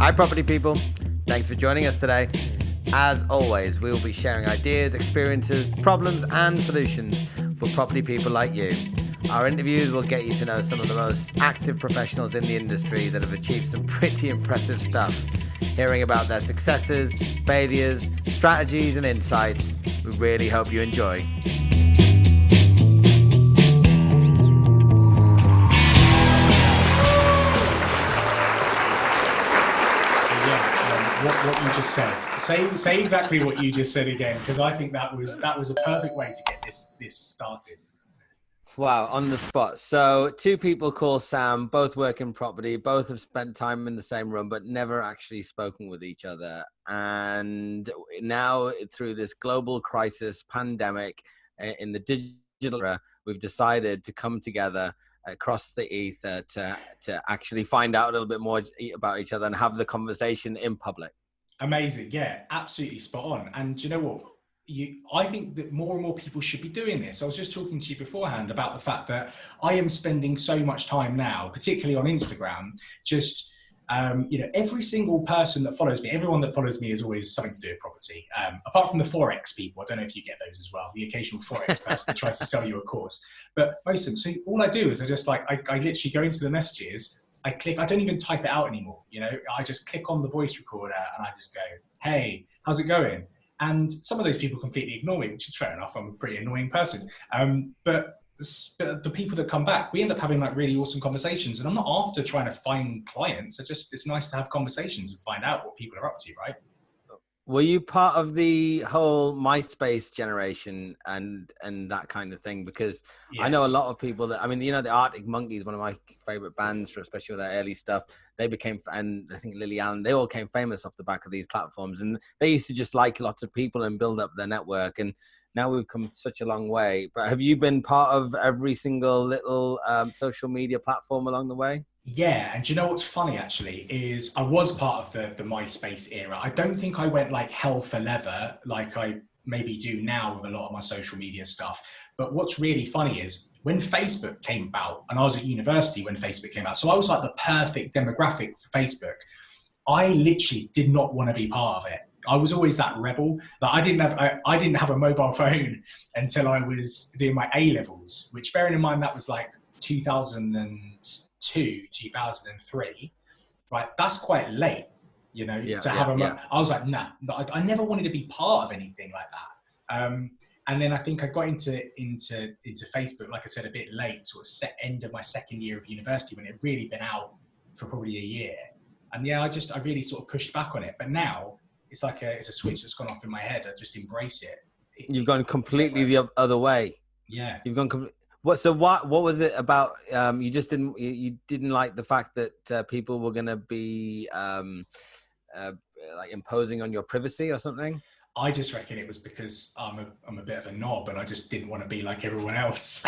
Hi, property people. Thanks for joining us today. As always, we will be sharing ideas, experiences, problems, and solutions for property people like you. Our interviews will get you to know some of the most active professionals in the industry that have achieved some pretty impressive stuff. Hearing about their successes, failures, strategies, and insights, we really hope you enjoy. What you just said. Say exactly what you just said again, because I think that was a perfect way to get this started. Wow, on the spot. So, two people called Sam, both work in property, both have spent time in the same room, but never actually spoken with each other. And now, through this global crisis, pandemic, in the digital era, we've decided to come together across the ether to actually find out a little bit more about each other and have the conversation in public. Amazing. Yeah, absolutely spot on. And do you know what? I think that more and more people should be doing this. I was just talking to you beforehand about the fact that I am spending so much time now, particularly on Instagram, just every single person that follows me, everyone that follows me is always something to do with property. Apart from the Forex people, I don't know if you get those as well, the occasional Forex person that tries to sell you a course. But most of them, so all I do is I literally go into the messages, I click, I don't even type it out anymore. I just click on the voice recorder and I just go, hey, how's it going? And some of those people completely ignore me, which is fair enough. I'm a pretty annoying person. But the people that come back, we end up having like really awesome conversations. And I'm not after trying to find clients. It's nice to have conversations and find out what people are up to, right? Were you part of the whole MySpace generation and that kind of thing? Because yes. I know a lot of people that, the Arctic Monkeys, one of my favorite bands, especially with their early stuff, they became, and I think Lily Allen, they all came famous off the back of these platforms. And they used to just like lots of people and build up their network. And now we've come such a long way. But have you been part of every single little social media platform along the way? Yeah, and do you know what's funny actually is I was part of the MySpace era. I don't think I went like hell for leather like I maybe do now with a lot of my social media stuff. But what's really funny is when Facebook came about, and I was at university when Facebook came out, so I was like the perfect demographic for Facebook. I literally did not want to be part of it. I was always that rebel. Like I didn't have a mobile phone until I was doing my A levels, which bearing in mind that was like 2002, 2003, right? That's quite late, to have I was like, nah, I never wanted to be part of anything like that. And then I think I got into Facebook, like I said, a bit late, sort of end of my second year of university when it had really been out for probably a year. And yeah, I really sort of pushed back on it. But now it's like it's a switch that's gone off in my head. I just embrace it. You've gone completely the other way. Yeah. You've gone What was it about? You just didn't like the fact that people were going to be like imposing on your privacy or something? I just reckon it was because I'm a bit of a knob and I just didn't want to be like everyone else.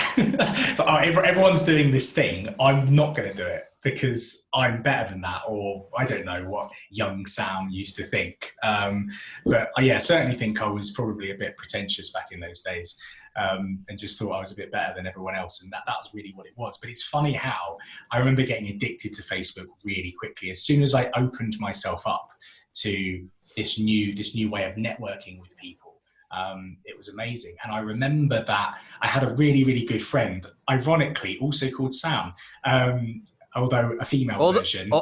So everyone's doing this thing. I'm not going to do it because I'm better than that, or I don't know what young Sam used to think. But I certainly think I was probably a bit pretentious back in those days, and just thought I was a bit better than everyone else. And that was really what it was. But it's funny how I remember getting addicted to Facebook really quickly. As soon as I opened myself up to this new way of networking with people, it was amazing. And I remember that I had a really, really good friend, ironically also called Sam, although a female version.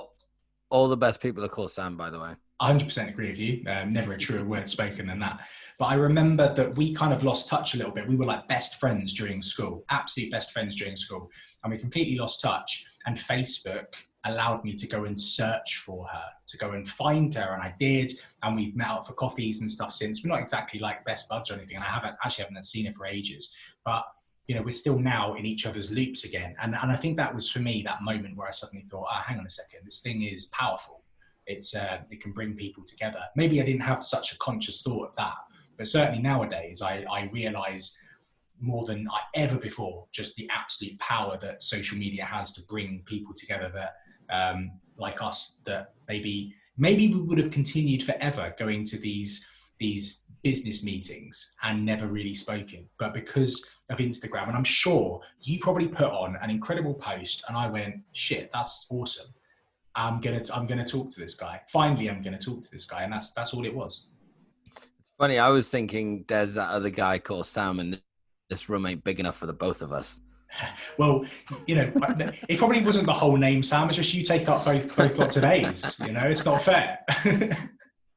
All the best people are called Sam, by the way. 100% agree with you. Never a truer word spoken than that. But I remember that we kind of lost touch a little bit. We were like best friends during school, absolute best friends during school. And we completely lost touch. And Facebook allowed me to go and search for her, to go and find her. And I did. And we've met up for coffees and stuff since. We're not exactly like best buds or anything. And I haven't seen her for ages. But we're still now in each other's loops again. And I think that was for me that moment where I suddenly thought, hang on a second, this thing is powerful. It can bring people together. Maybe I didn't have such a conscious thought of that, but certainly nowadays I realize more than ever before just the absolute power that social media has to bring people together that like us, that maybe we would have continued forever going to these business meetings and never really spoken. But because of Instagram, and I'm sure you probably put on an incredible post and I went, shit, that's awesome. I'm gonna talk to this guy. Finally, I'm gonna talk to this guy, and that's all it was. It's funny. I was thinking there's that other guy called Sam, and this room ain't big enough for the both of us. Well, it probably wasn't the whole name, Sam. It's just you take up both lots of A's. It's not fair.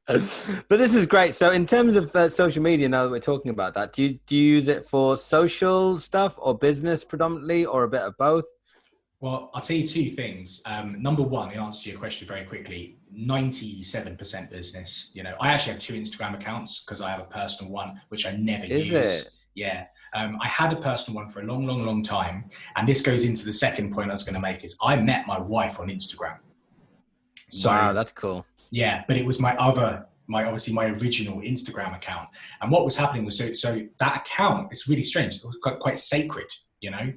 But this is great. So in terms of social media, now that we're talking about that, do you use it for social stuff or business predominantly, or a bit of both? Well, I'll tell you two things. Number one, the answer to your question very quickly, 97% business. I actually have two Instagram accounts because I have a personal one, which I never use. Is it? Yeah. I had a personal one for a long, long, long time. And this goes into the second point I was going to make is I met my wife on Instagram. So, wow, that's cool. Yeah, but it was my original Instagram account. And what was happening was, so that account, it's really strange. It was quite sacred,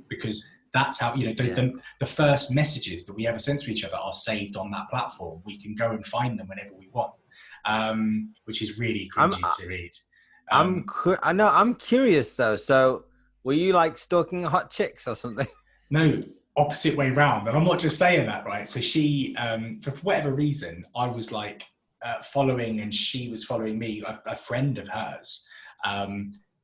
because that's how, the first messages that we ever send to each other are saved on that platform. We can go and find them whenever we want, which is really cringy to read. I'm curious though. So were you like stalking hot chicks or something? No, opposite way round. And I'm not just saying that, right? So she, for whatever reason, I was like following and she was following me, a friend of hers.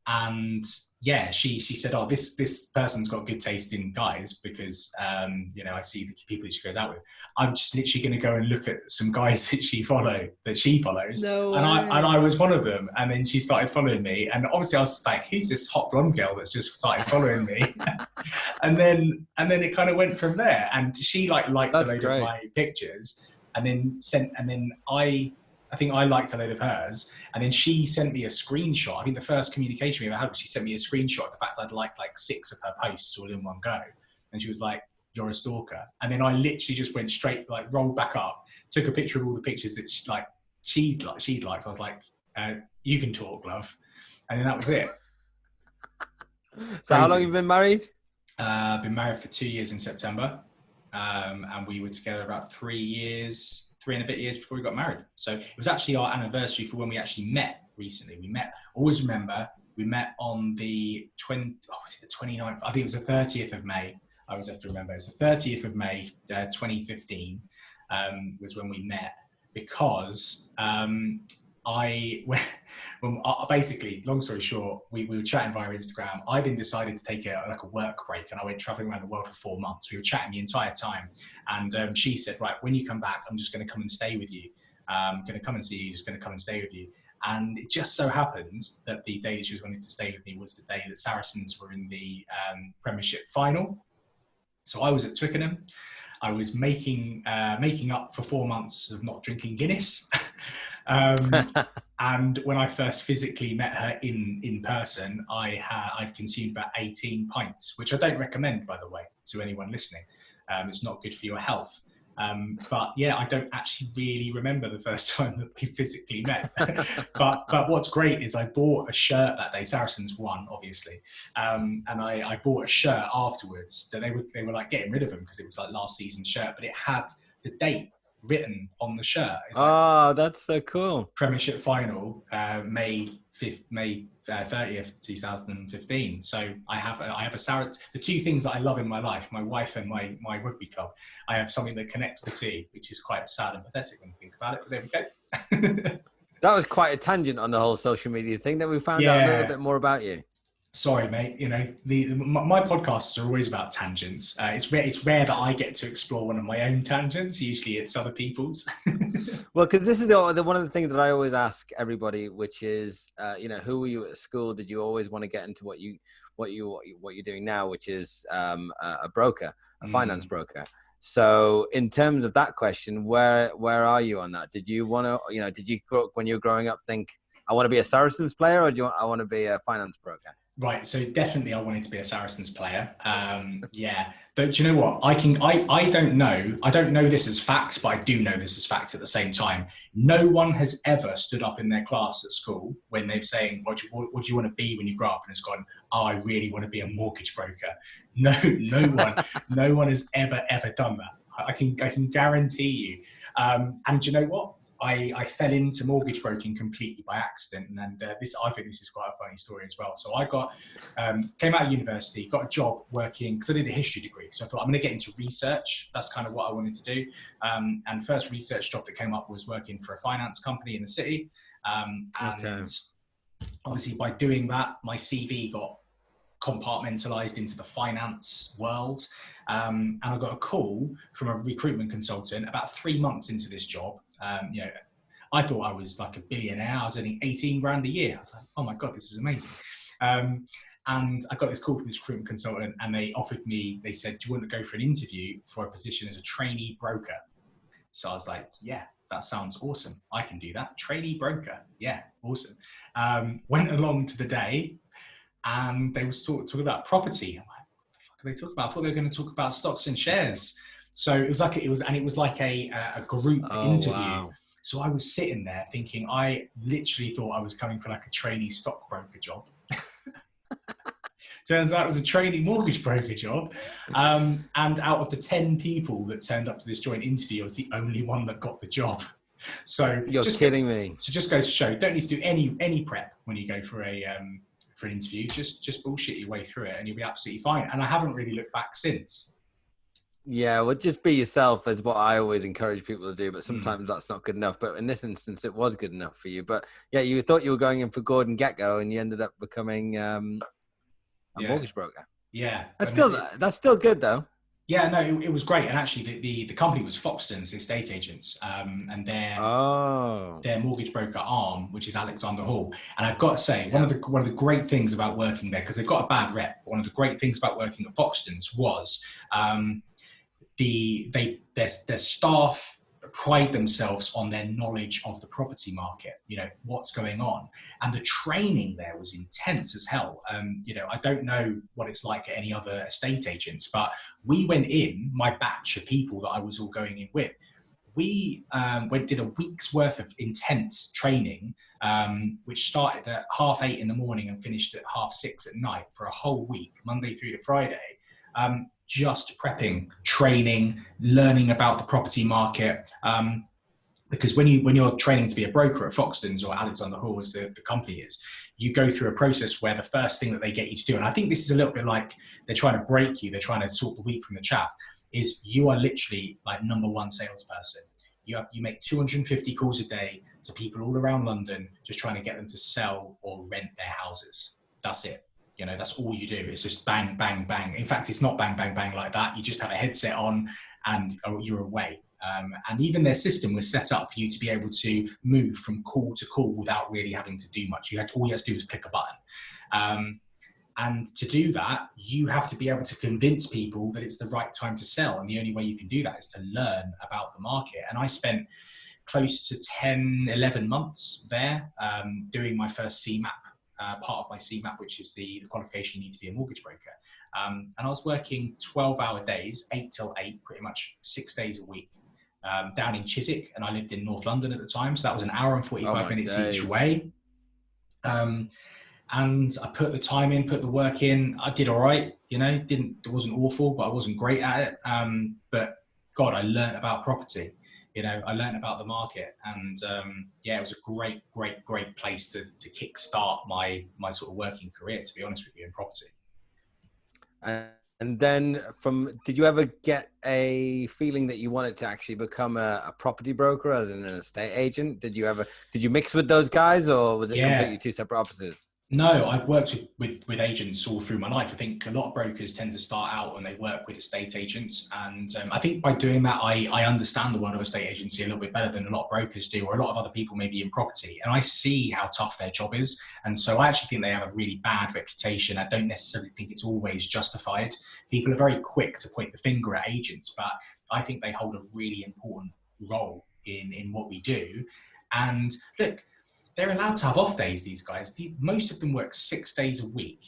And yeah, she said, oh, this person's got good taste in guys because, I see the people that she goes out with. I'm just literally going to go and look at some guys that she follows. No way. And I was one of them. And then she started following me. And obviously I was just like, who's this hot blonde girl that's just started following me? and then it kind of went from there. And she liked that's a load of my pictures and then I think I liked a load of hers, and then she sent me a screenshot. I think the first communication we ever had was she sent me a screenshot of the fact that I'd liked like 6 of her posts all in one go. And she was like, you're a stalker. And then I literally just went straight, like rolled back up, took a picture of all the pictures that she'd liked. I was like, you can talk, love. And then that was it. So how long have you been married? I've been married for 2 years in September. And we were together about 3 and a bit years before we got married. So it was actually our anniversary for when we actually met recently. We met on the 29th. I think it was the 30th of May. I always have to remember. It's the 30th of May, 2015 was when we met because basically, long story short, we were chatting via Instagram. I then decided to take a work break and I went traveling around the world for 4 months. We were chatting the entire time. And she said, right, when you come back, I'm just going to come and stay with you. I'm going to come and see you, just going to come and stay with you. And it just so happened that the day that she was wanting to stay with me was the day that Saracens were in the Premiership final. So I was at Twickenham. I was making up for 4 months of not drinking Guinness. And when I first physically met her in person, I'd consumed about 18 pints, which I don't recommend, by the way, to anyone listening. It's not good for your health. But yeah, I don't actually really remember the first time that we physically met. but what's great is I bought a shirt that day. Saracens won, obviously, and I bought a shirt afterwards that they were like getting rid of them because it was like last season's shirt, but it had the date written on the shirt. It's like, that's so cool. Premiership final, May 30th, 2015. So I have the two things that I love in my life, my wife and my rugby club. I have something that connects the two, which is quite sad and pathetic when you think about it, but there we go. That was quite a tangent on the whole social media thing that we found out a little bit more about you. Sorry, mate. My podcasts are always about tangents. It's rare that I get to explore one of my own tangents. Usually, it's other people's. Well, because this is one of the things that I always ask everybody, which is, who were you at school? Did you always want to get into what you're doing now, which is a broker, a finance broker? So, in terms of that question, where are you on that? Did you want to, did you when you were growing up think I want to be a Saracens player, or I want to be a finance broker? Right, so definitely I wanted to be a Saracens player. Yeah, but do you know what? I don't know this as facts, but I do know this as facts at the same time. No one has ever stood up in their class at school when they're saying, what do you want to be when you grow up? And it's gone, oh, I really want to be a mortgage broker. No one has ever done that. I can guarantee you. And do you know what? I fell into mortgage broking completely by accident, and I think this is quite a funny story as well. So I came out of university, got a job working because I did a history degree. So I thought I'm going to get into research. That's kind of what I wanted to do. And first research job that came up was working for a finance company in the city. And obviously by doing that, my CV got compartmentalized into the finance world. And I got a call from a recruitment consultant about 3 months into this job. I thought I was like a billionaire. I was earning 18 grand a year. I was like, oh my God, this is amazing. And I got this call from this recruitment consultant, and they said, do you want to go for an interview for a position as a trainee broker? So I was like, yeah, that sounds awesome. I can do that. Trainee broker. Yeah, awesome. Went along to the day, and they were talking about property. I'm like, what the fuck are they talking about? I thought they were going to talk about stocks and shares. So it was like a group interview. Wow. So I was sitting there thinking, I literally thought I was coming for like a trainee stockbroker job. Turns out it was a trainee mortgage broker job. And out of the 10 people that turned up to this joint interview, I was the only one that got the job. So you're just kidding me. So just goes to show, don't need to do any prep when you go for an interview. Just bullshit your way through it, and you'll be absolutely fine. And I haven't really looked back since. Yeah, well, just be yourself is what I always encourage people to do, but sometimes that's not good enough. But in this instance, it was good enough for you. But yeah, you thought you were going in for Gordon Get-Go, and you ended up becoming a mortgage broker. Yeah. That's still good, though. Yeah, no, it was great. And actually, the company was Foxtons, the estate agents, and their mortgage broker arm, which is Alexander Hall. And I've got to say, one of the great things about working there, because they've got a bad rep, one of the great things about working at Foxtons was their staff pride themselves on their knowledge of the property market, what's going on. And the training there was intense as hell. I don't know what it's like at any other estate agents, but we went in, my batch of people that I was all going in with, we did a week's worth of intense training, which started at 8:30 in the morning and finished at 6:30 at night for a whole week, Monday through to Friday. Just prepping, training, learning about the property market. Because when you're training to be a broker at Foxtons or Alexander Hall, as the company is, you go through a process where the first thing that they get you to do, and I think this is a little bit like they're trying to break you, they're trying to sort the wheat from the chaff, is you are literally like number one salesperson. You make 250 calls a day to people all around London, just trying to get them to sell or rent their houses. That's it. That's all you do. It's just bang, bang, bang. In fact, it's not bang, bang, bang like that. You just have a headset on and you're away. And even their system was set up for you to be able to move from call to call without really having to do much. All you had to do was click a button. And to do that, you have to be able to convince people that it's the right time to sell. And the only way you can do that is to learn about the market. And I spent close to 10, 11 months there doing my first CMAP. Part of my CMAP, which is the qualification you need to be a mortgage broker. And I was working 12-hour days, 8 till 8, pretty much 6 days a week, down in Chiswick, and I lived in North London at the time, so that was an hour and 45 minutes each way. And I put the time in, put the work in. I did all right, it wasn't awful, but I wasn't great at it. But God, I learned about property. I learned about the market, and it was a great, great, great place to kickstart my sort of working career, to be honest with you, in property. And then did you ever get a feeling that you wanted to actually become a property broker as an estate agent? Did you mix with those guys, or was it completely two separate offices? No, I've worked with agents all through my life. I think a lot of brokers tend to start out and they work with estate agents. And I think by doing that, I understand the world of estate agency a little bit better than a lot of brokers do, or a lot of other people maybe in property. And I see how tough their job is. And so I actually think they have a really bad reputation. I don't necessarily think it's always justified. People are very quick to point the finger at agents, but I think they hold a really important role in what we do. And look, they're allowed to have off days, these guys. Most of them work 6 days a week,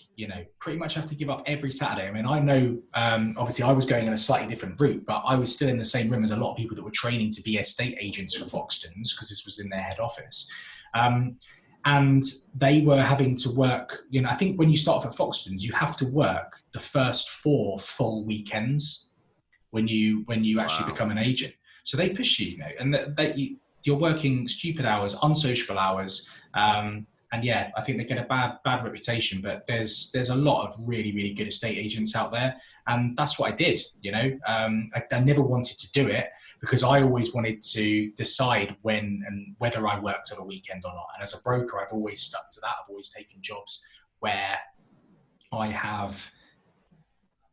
pretty much have to give up every Saturday. I mean, I know, obviously I was going in a slightly different route, but I was still in the same room as a lot of people that were training to be estate agents for Foxtons, because this was in their head office. And they were having to work, I think when you start off at Foxtons, you have to work the first 4 full weekends when you actually become an agent. So they push you, and you're working stupid hours, unsociable hours. And yeah, I think they get a bad reputation, but there's a lot of really, really good estate agents out there. And that's what I did, you know. I never wanted to do it because I always wanted to decide when and whether I worked on a weekend or not. And as a broker, I've always stuck to that. I've always taken jobs where I have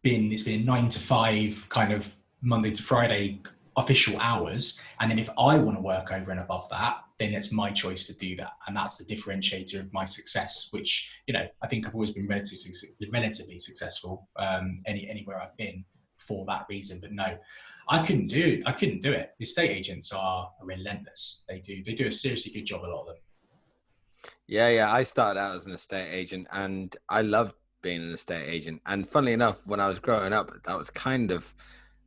it's been 9 to 5 kind of Monday to Friday official hours. And then if I want to work over and above that, then it's my choice to do that. And that's the differentiator of my success, which, you know, I think I've always been relatively successful anywhere I've been for that reason. But no, I couldn't do it. The estate agents are relentless. They do a seriously good job, a lot of them. Yeah. I started out as an estate agent and I loved being an estate agent. And funnily enough, when I was growing up, that was kind of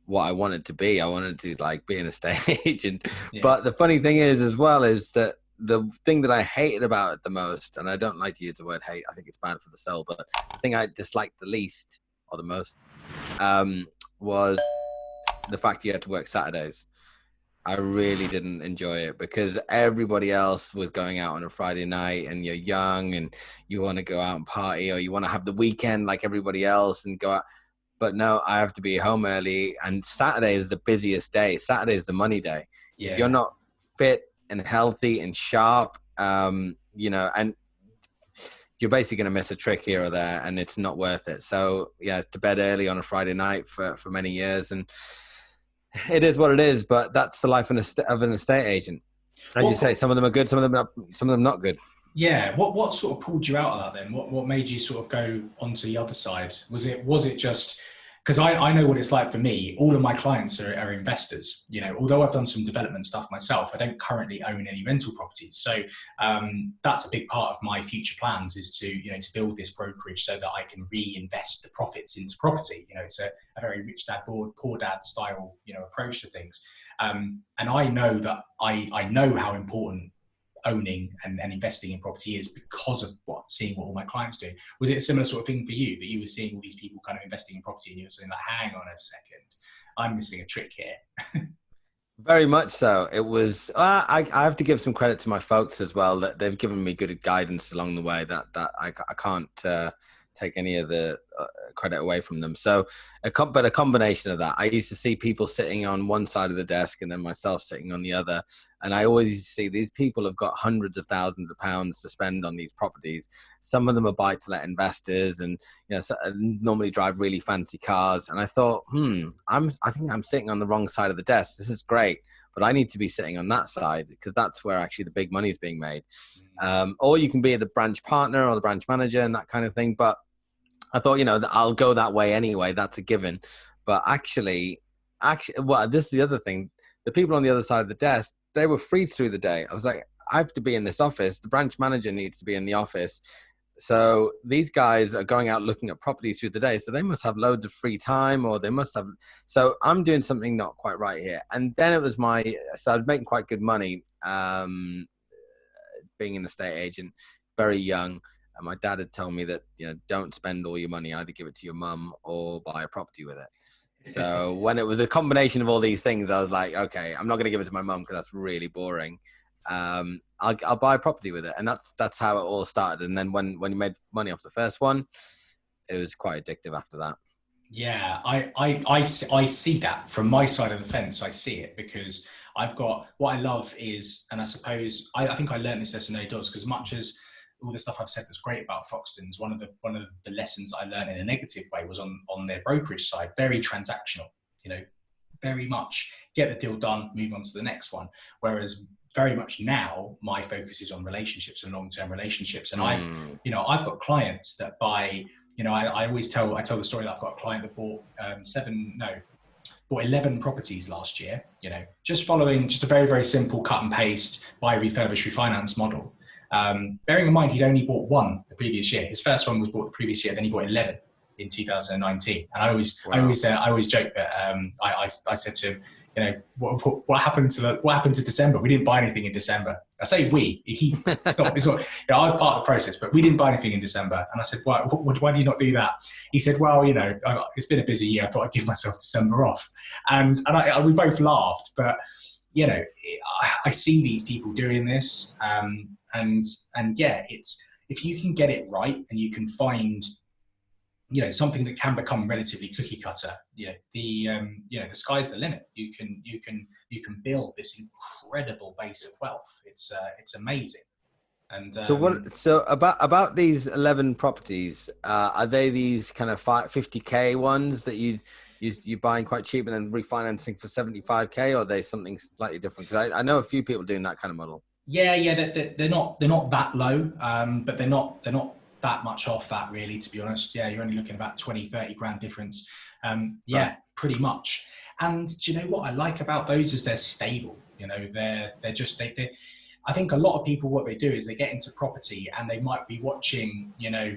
what I wanted to be. I wanted to like be an estate agent. Yeah. But the funny thing is as well is that the thing that I hated about it the most, and I don't like to use the word hate, I think it's bad for the soul, but the thing I disliked the least or the most was the fact you had to work Saturdays. I really didn't enjoy it because everybody else was going out on a Friday night and you're young and you want to go out and party, or you want to have the weekend like everybody else and go out. But no, I have to be home early, and Saturday is the busiest day. Saturday is the money day. Yeah. If you're not fit and healthy and sharp, you know, and you're basically going to miss a trick here or there, and it's not worth it. So yeah, to bed early on a Friday night for many years, and it is what it is. But that's the life of an estate agent. As you say, some of them are good, some of them not good. Yeah. What sort of pulled you out of that then? What made you sort of go onto the other side? Was it just because I know what it's like for me? All of my clients are investors. You know, although I've done some development stuff myself, I don't currently own any rental properties. So that's a big part of my future plans is to build this brokerage so that I can reinvest the profits into property. You know, it's a very rich dad, poor dad style, you know, approach to things. And I know that I know how important owning and investing in property is because of seeing what all my clients do. Was it a similar sort of thing for you, that you were seeing all these people kind of investing in property and you were saying like, hang on a second, I'm missing a trick here? Very much so. It was, I have to give some credit to my folks as well, that they've given me good guidance along the way that I can't take any of the credit away from them. So, but a combination of that. I used to see people sitting on one side of the desk and then myself sitting on the other. And I always see these people have got hundreds of thousands of pounds to spend on these properties. Some of them are buy-to-let investors, and normally drive really fancy cars. And I thought, I think I'm sitting on the wrong side of the desk. This is great, but I need to be sitting on that side because that's where actually the big money is being made. Or you can be the branch partner or the branch manager and that kind of thing. But I thought, I'll go that way anyway. That's a given. But actually, well, this is the other thing. The people on the other side of the desk, they were free through the day. I was like, I have to be in this office. The branch manager needs to be in the office. So these guys are going out looking at properties through the day. So they must have loads of free time, or they must have. So I'm doing something not quite right here. And then it was so I was making quite good money being an estate agent, very young. And my dad had told me that, don't spend all your money, either give it to your mum or buy a property with it. So when it was a combination of all these things, I was like, okay, I'm not going to give it to my mum because that's really boring. I'll buy a property with it. And that's how it all started. And then when you made money off the first one, it was quite addictive after that. Yeah, I see that from my side of the fence. I see it because I've got, what I love is, and I suppose, I think I learned this lesson early doors, because much as all the stuff I've said that's great about Foxtons, one of the lessons I learned in a negative way was on their brokerage side, very transactional, very much get the deal done, move on to the next one. Whereas very much now my focus is on relationships and long-term relationships. And I've got clients that buy, I always tell the story that I've got a client that bought 11 properties last year, just following just a very, very simple cut and paste, buy, refurbish, refinance model. Bearing in mind, he'd only bought one the previous year. His first one was bought the previous year, then he bought 11 in 2019. And I always joke that I said to him, what happened to December? We didn't buy anything in December. I say he stopped. I was part of the process, but we didn't buy anything in December. And I said, why do you not do that? He said, well, it's been a busy year. I thought I'd give myself December off. And we both laughed, but you know, I see these people doing this, and yeah, it's, if you can get it right and you can find, you know, something that can become relatively cookie cutter, you know, the sky's the limit. You can build this incredible base of wealth. It's amazing. And So about these 11 properties, are they these kind of 50K ones that you're buying quite cheap and then refinancing for 75K, or are they something slightly different? Because I know a few people doing that kind of model. Yeah, they're not that low, but they're not that much off that, really, to be honest. Yeah, you're only looking about 20-30 grand difference. Yeah, right. Pretty much. And do you know what I like about those is they're stable. You know, they're just they I think a lot of people, what they do is they get into property and they might be watching, you know,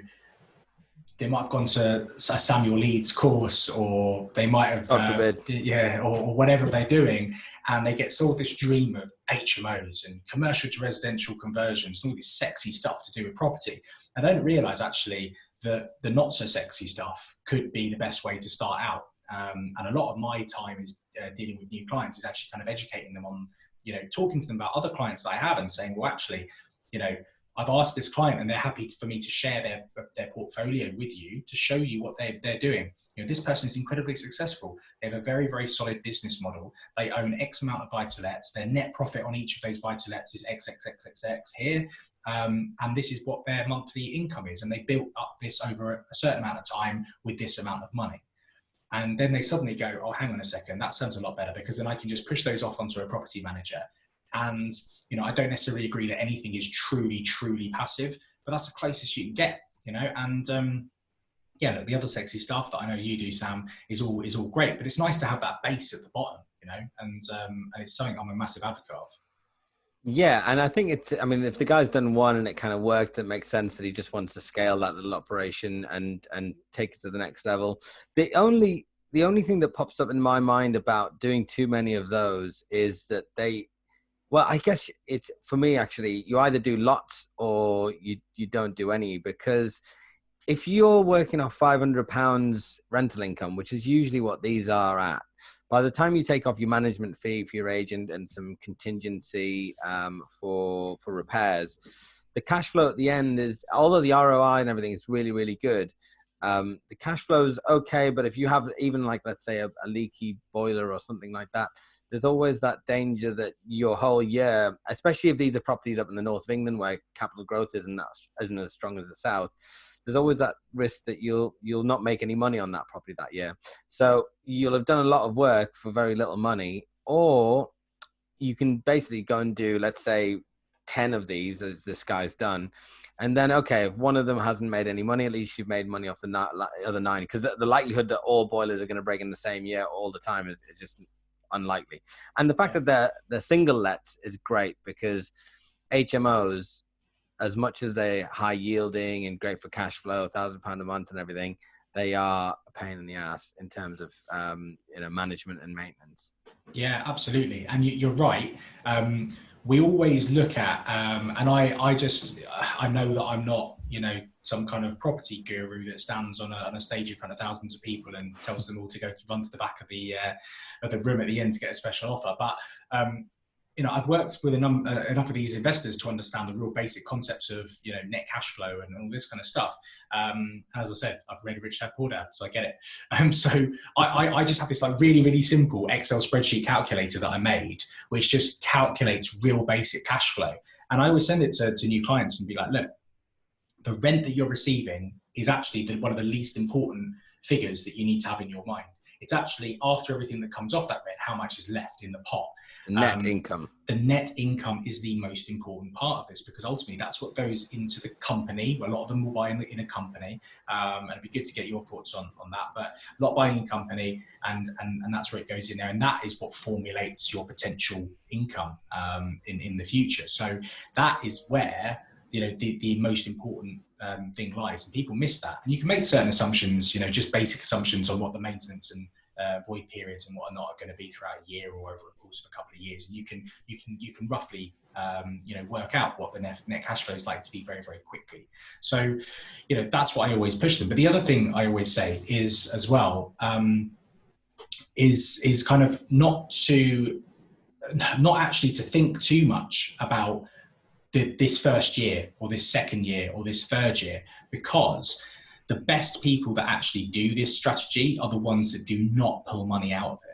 they might have gone to a Samuel Leeds course, or they might have, or whatever they're doing, and they get sold this dream of HMOs and commercial to residential conversions and all this sexy stuff to do with property. And they don't realise actually that the not so sexy stuff could be the best way to start out. And a lot of my time is dealing with new clients is actually kind of educating them on, you know, talking to them about other clients that I have and saying, well, actually, you know, I've asked this client and they're happy for me to share their portfolio with you to show you what they're doing. You know, this person is incredibly successful. They have a very, very solid business model. They own X amount of buy-to-lets. Their net profit on each of those buy-to-lets is XXXXX here. And this is what their monthly income is. And they built up this over a certain amount of time with this amount of money. And then they suddenly go, oh, hang on a second, that sounds a lot better, because then I can just push those off onto a property manager. And, you know, I don't necessarily agree that anything is truly, truly passive, but that's the closest you can get, you know. And yeah, look, the other sexy stuff that I know you do, Sam, is all great, but it's nice to have that base at the bottom, you know, and it's something I'm a massive advocate of. Yeah, and I think I mean, if the guy's done one and it kind of worked, it makes sense that he just wants to scale that little operation and take it to the next level. The only thing that pops up in my mind about doing too many of those is that well, I guess it's, for me, actually, you either do lots or you don't do any, because if you're working off £500 rental income, which is usually what these are at, by the time you take off your management fee for your agent and some contingency for repairs, the cash flow at the end is, although the ROI and everything is really, really good, the cash flow is okay. But if you have even, like, let's say a leaky boiler or something like that, there's always that danger that your whole year, especially if these are properties up in the north of England where capital growth isn't as strong as the south, there's always that risk that you'll not make any money on that property that year. So you'll have done a lot of work for very little money, or you can basically go and do, let's say, 10 of these, as this guy's done. And then, okay, if one of them hasn't made any money, at least you've made money off the other 9, because the likelihood that all boilers are going to break in the same year all the time is just unlikely. And the fact that they're single lets is great, because HMOs, as much as they're high yielding and great for cash flow, £1,000 a month and everything, they are a pain in the ass in terms of management and maintenance. Yeah, absolutely. And you're right. We always look at, and I know that I'm not, you know, some kind of property guru that stands on a stage in front of thousands of people and tells them all to run to the back of the room at the end to get a special offer. But you know, I've worked with enough of these investors to understand the real basic concepts of, you know, net cash flow and all this kind of stuff. As I said, I've read Rich Dad Poor Dad, so I get it. So I just have this like really, really simple Excel spreadsheet calculator that I made, which just calculates real basic cash flow. And I always send it to new clients and be like, look, the rent that you're receiving is actually one of the least important figures that you need to have in your mind. It's actually, after everything that comes off that rent, how much is left in the pot. Net income. The net income is the most important part of this, because ultimately that's what goes into the company. A lot of them will buy in a company, and it'd be good to get your thoughts on that. But a lot buying in company, and that's where it goes in there, and that is what formulates your potential income in the future. So that is where, you know, the most important thing lies, and people miss that. And you can make certain assumptions, you know, just basic assumptions on what the maintenance and void periods and whatnot are going to be throughout a year or over a course of a couple of years, and you can roughly you know, work out what the net cash flow is like to be very, very quickly. So, you know, that's what I always push them. But the other thing I always say is, as well, is kind of not to not actually to think too much about this first year or this second year or this third year, because the best people that actually do this strategy are the ones that do not pull money out of it.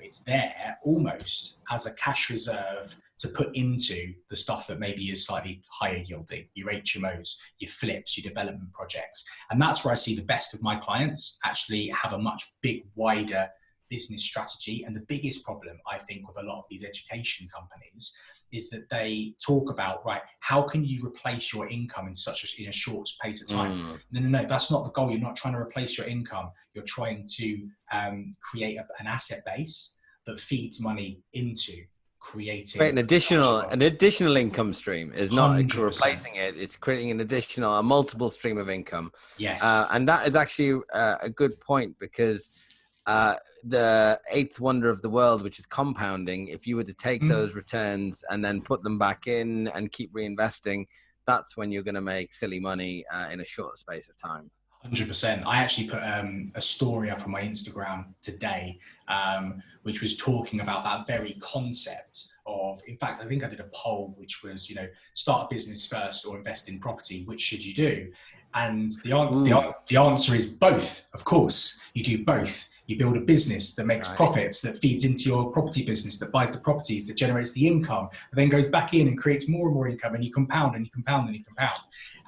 It's there almost as a cash reserve to put into the stuff that maybe is slightly higher yielding, your HMOs, your flips, your development projects. And that's where I see the best of my clients actually have a much wider business strategy. And the biggest problem, I think, with a lot of these education companies is that they talk about, right, how can you replace your income in a short space of time? No, that's not the goal. You're not trying to replace your income. You're trying to create an asset base that feeds money into creating an additional income stream. Is not 100%. replacing it. It's creating a multiple stream of income. Yes. And that is actually a good point, because the eighth wonder of the world, which is compounding, if you were to take those returns and then put them back in and keep reinvesting, that's when you're going to make silly money in a short space of time. 100%. I actually put a story up on my Instagram today, which was talking about that very concept of, in fact, I think I did a poll, which was, start a business first or invest in property. Which should you do? And the answer is both. Of course, you do both. You build a business that makes profits, that feeds into your property business, that buys the properties, that generates the income, that then goes back in and creates more and more income, and you compound and you compound and you compound.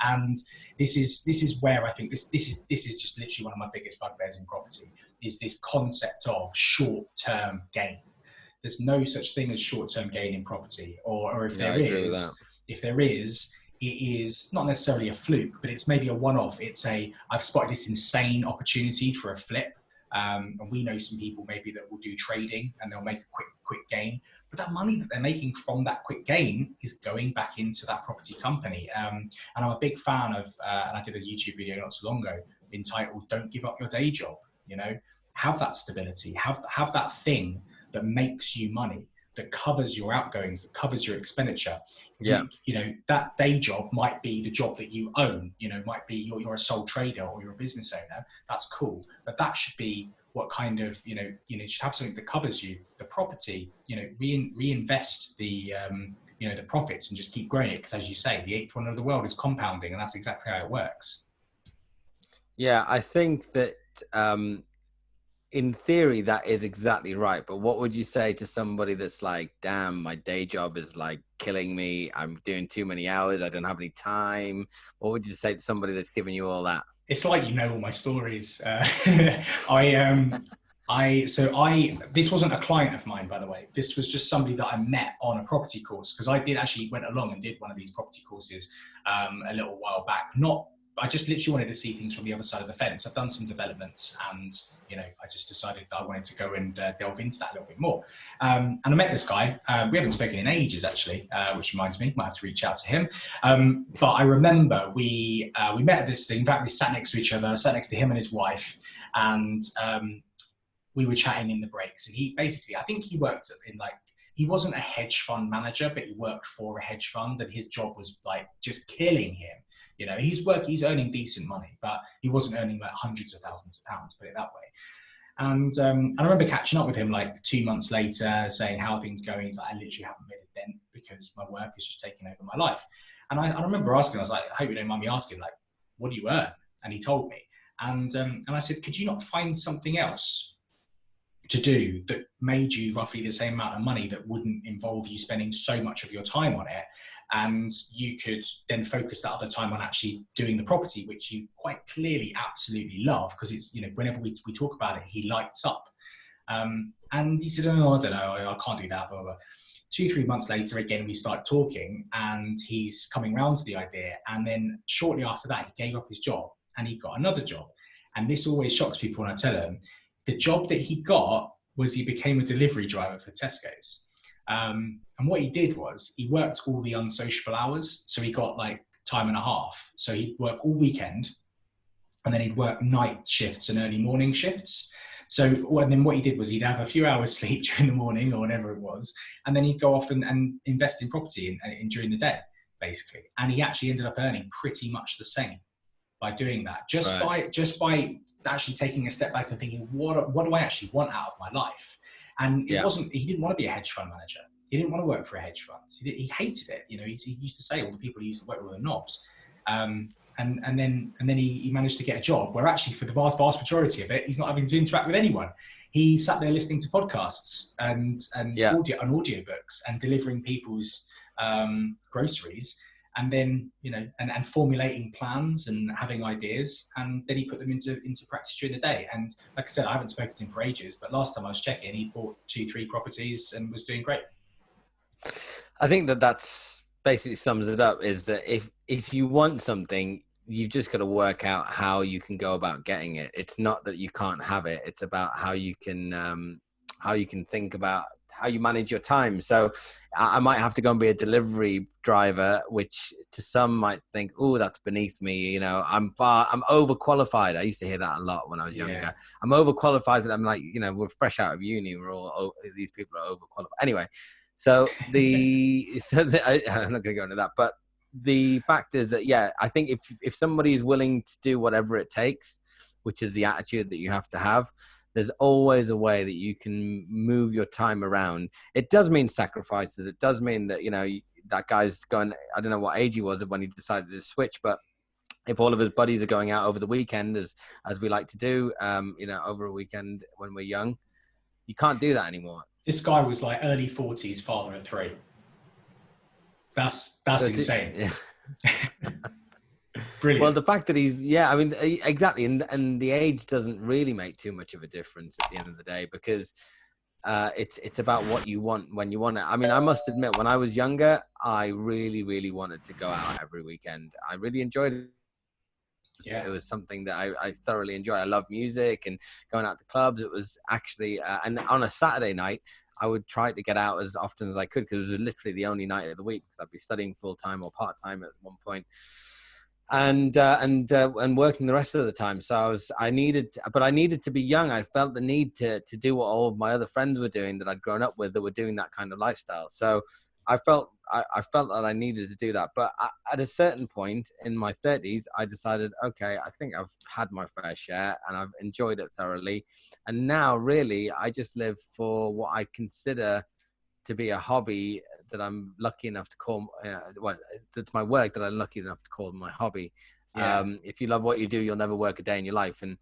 And this is where I think this is just literally one of my biggest bugbears in property, is this concept of short-term gain. There's no such thing as short-term gain in property, or if there is, it is not necessarily a fluke, but it's maybe a one-off. I've spotted this insane opportunity for a flip. And we know some people maybe that will do trading and they'll make a quick gain, but that money that they're making from that quick gain is going back into that property company. And I'm a big fan of, and I did a YouTube video not so long ago entitled "Don't Give Up Your Day Job." Have that stability, have that thing that makes you money, that covers your outgoings, that covers your expenditure. Yeah. That day job might be the job that you own, might be you're a sole trader or you're a business owner. That's cool. But that should be what kind of, you should have something that covers you. The property, reinvest the profits and just keep growing it. Because as you say, the eighth wonder of the world is compounding, and that's exactly how it works. Yeah, I think that, in theory, that is exactly right. But what would you say to somebody that's like, damn, my day job is like killing me. I'm doing too many hours. I don't have any time. What would you say to somebody that's giving you all that? It's like, all my stories. This wasn't a client of mine, by the way. This was just somebody that I met on a property course, because I went along and did one of these property courses a little while back. I just literally wanted to see things from the other side of the fence. I've done some developments, and I just decided that I wanted to go and delve into that a little bit more. And I met this guy. We haven't spoken in ages, actually, which reminds me, might have to reach out to him. But I remember we met at this thing. In fact, we sat next to each other, sat next to him and his wife, and we were chatting in the breaks. And he basically, I think he worked he wasn't a hedge fund manager, but he worked for a hedge fund, and his job was like just killing him. He's earning decent money, but he wasn't earning like hundreds of thousands of pounds, put it that way. And I remember catching up with him like 2 months later, saying, how are things going? He's like, I literally haven't made a dent because my work is just taking over my life. And I remember asking, I was like, I hope you don't mind me asking, like, what do you earn? And he told me. And I said, could you not find something else to do that made you roughly the same amount of money that wouldn't involve you spending so much of your time on it, and you could then focus that other time on actually doing the property, which you quite clearly absolutely love, because it's, whenever we talk about it, he lights up. And he said, oh, I don't know, I can't do that, blah, blah, blah. 2-3 months later, again, we start talking, and he's coming around to the idea. And then shortly after that, he gave up his job and he got another job. And this always shocks people when I tell them, the job that he got was he became a delivery driver for Tesco's. And what he did was he worked all the unsociable hours. So he got like time and a half. So he'd work all weekend, and then he'd work night shifts and early morning shifts. And then what he did was he'd have a few hours sleep during the morning or whatever it was. And then he'd go off and invest in property in during the day, basically. And he actually ended up earning pretty much the same by doing that, by actually taking a step back and thinking, what do I actually want out of my life? And he didn't want to be a hedge fund manager. He didn't want to work for a hedge fund. He hated it. You know, he used to say all the people he used to work with were knobs. And then he managed to get a job where actually for the vast majority of it, he's not having to interact with anyone. He sat there listening to podcasts and audiobooks and delivering people's groceries, and then, you know, and formulating plans and having ideas, and then he put them into practice during the day. And like I said, I haven't spoken to him for ages, but last time I was checking, he bought 2-3 properties and was doing great. I think that's basically sums it up, is that if you want something, you've just got to work out how you can go about getting it. It's not that you can't have it. It's about how you can think about how you manage your time. So I might have to go and be a delivery driver, which to some might think, oh, that's beneath me. You know, I'm overqualified. I used to hear that a lot when I was younger. Yeah. I'm overqualified, but I'm like, you know, we're fresh out of uni. These people are overqualified. Anyway, I'm not going to go into that, but the fact is that, yeah, I think if somebody is willing to do whatever it takes, which is the attitude that you have to have, there's always a way that you can move your time around. It does mean sacrifices. It does mean that, you know, that guy's going, I don't know what age he was when he decided to switch, but if all of his buddies are going out over the weekend, as we like to do, you know, over a weekend when we're young, you can't do that anymore. This guy was like early 40s, father of 3. That's insane. Yeah. Brilliant. Well, the fact that exactly. And the age doesn't really make too much of a difference at the end of the day, because it's about what you want when you want it. I mean, I must admit, when I was younger, I really, really wanted to go out every weekend. I really enjoyed it. Yeah. It was something that I thoroughly enjoyed. I love music and going out to clubs. It was actually, and on a Saturday night, I would try to get out as often as I could, because it was literally the only night of the week, because I'd be studying full-time or part-time at one point, and working the rest of the time. So I needed to be young. I felt the need to do what all of my other friends were doing that I'd grown up with, that were doing that kind of lifestyle. So I felt that I needed to do that. But at a certain point in my 30s, I decided, okay, I think I've had my fair share and I've enjoyed it thoroughly. And now really, I just live for what I consider to be a hobby that I'm lucky enough to call, that's my work that I'm lucky enough to call my hobby. Yeah. If you love what you do, you'll never work a day in your life. And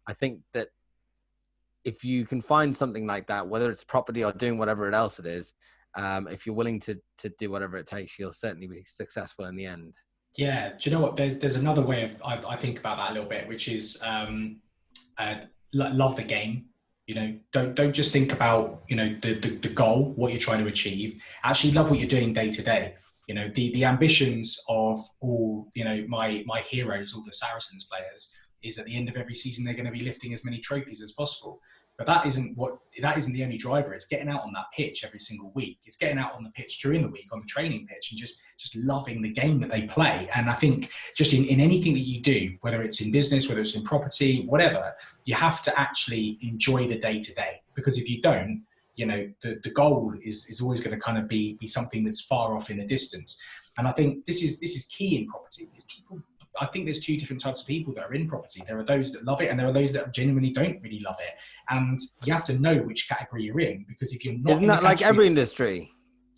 I think that if you can find something like that, whether it's property or doing whatever else it is, if you're willing to do whatever it takes, you'll certainly be successful in the end. Yeah. Do you know what? There's another way of, I think about that a little bit, which is love the game. You know, don't just think about, you know, the goal, what you're trying to achieve. Actually love what you're doing day to day. You know, the ambitions of all, you know, my heroes, all the Saracens players, is at the end of every season, they're going to be lifting as many trophies as possible. But that isn't the only driver. It's getting out on that pitch every single week. It's getting out on the pitch during the week, on the training pitch, and just loving the game that they play. And I think just in anything that you do, whether it's in business, whether it's in property, whatever, you have to actually enjoy the day to day. Because if you don't, you know, the goal is always going to kind of be something that's far off in the distance. And I think this is key in property, because I think there's 2 different types of people that are in property. There are those that love it, and there are those that genuinely don't really love it. And you have to know which category you're in, because if you're not, isn't that like every industry?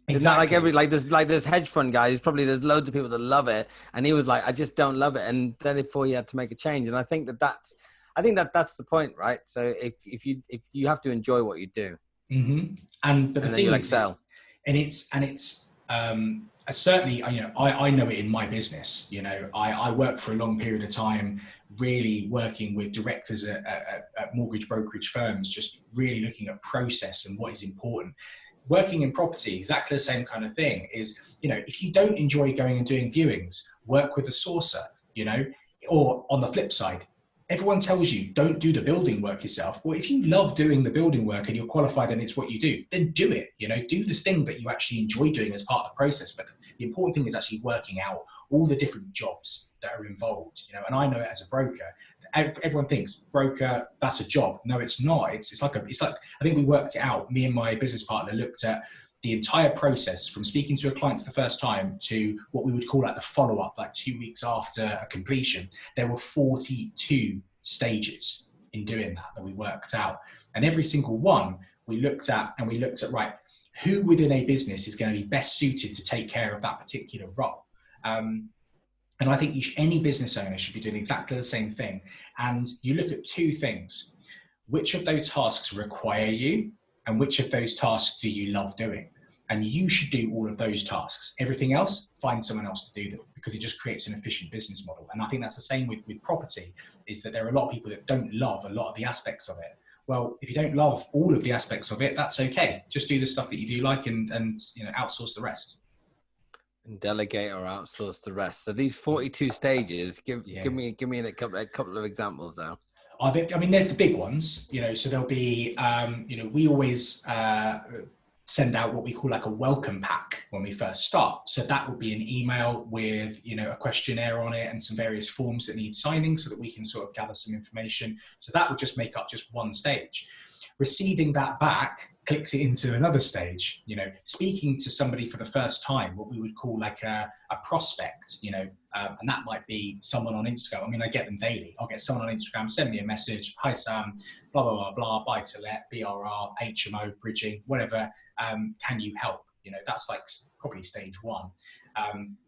Exactly. Isn't that like there's hedge fund guys. There's loads of people that love it, and he was like, I just don't love it. And then before you had to make a change, and I think that's the point, right? So if you have to enjoy what you do, mm-hmm. But the thing is, it's certainly, you know, I know it in my business. You know, I worked for a long period of time, really working with directors at mortgage brokerage firms, just really looking at process and what is important. Working in property, exactly the same kind of thing is, you know, if you don't enjoy going and doing viewings, work with a sourcer, you know, or on the flip side, everyone tells you don't do the building work yourself. Well, if you love doing the building work and you're qualified and it's what you do, then do it. You know, do the thing that you actually enjoy doing as part of the process. But the important thing is actually working out all the different jobs that are involved. You know, and I know it as a broker. Everyone thinks broker, that's a job. No, it's not. It's like I think we worked it out. Me and my business partner looked at the entire process from speaking to a client for the first time to what we would call like the follow-up, like 2 weeks after a completion. There were 42 stages in doing that we worked out. And every single one we looked at, right, who within a business is going to be best suited to take care of that particular role. And I think any business owner should be doing exactly the same thing. And you look at two things. Which of those tasks require you, and which of those tasks do you love doing? And you should do all of those tasks. Everything else, find someone else to do them, because it just creates an efficient business model. And I think that's the same with property, is that there are a lot of people that don't love a lot of the aspects of it. Well, if you don't love all of the aspects of it, that's okay. Just do the stuff that you do like, and outsource the rest. And delegate or outsource the rest. So these 42 stages, give me a couple of examples now. I mean, there's the big ones, so there'll be, we always send out what we call like a welcome pack when we first start. So that would be an email with, a questionnaire on it and some various forms that need signing, so that we can sort of gather some information. So that would just make up just one stage. Receiving that back clicks it into another stage, speaking to somebody for the first time, what we would call like a prospect, and that might be someone on Instagram. I mean, I get them daily. I'll get someone on Instagram, send me a message. Hi, Sam, blah, blah, blah, blah, buy to let, BRR, HMO, bridging, whatever. Can you help? That's like probably stage one.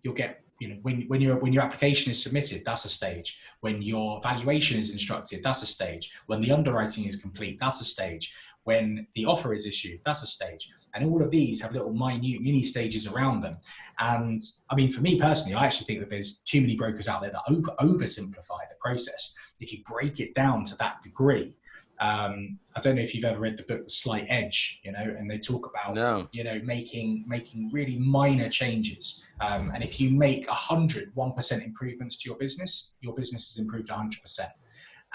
You'll get, when your application is submitted, that's a stage. When your valuation is instructed, that's a stage. When the underwriting is complete, that's a stage. When the offer is issued, that's a stage. And all of these have little minute mini stages around them. And I mean, for me personally, I actually think that there's too many brokers out there that oversimplify the process. If you break it down to that degree, I don't know if you've ever read the book The Slight Edge, and they talk about, making really minor changes. And if you make 1% improvements to your business has improved 100%.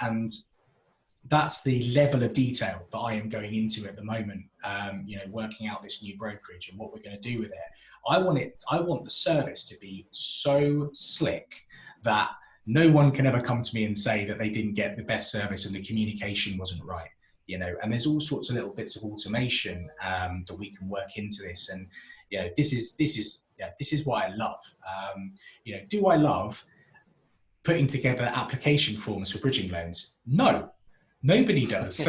And that's the level of detail that I am going into at the moment, working out this new brokerage and what we're going to do with it. I want the service to be so slick that no one can ever come to me and say that they didn't get the best service and the communication wasn't right, and there's all sorts of little bits of automation that we can work into this. And, this is what I love. Do I love putting together application forms for bridging loans? No, nobody does.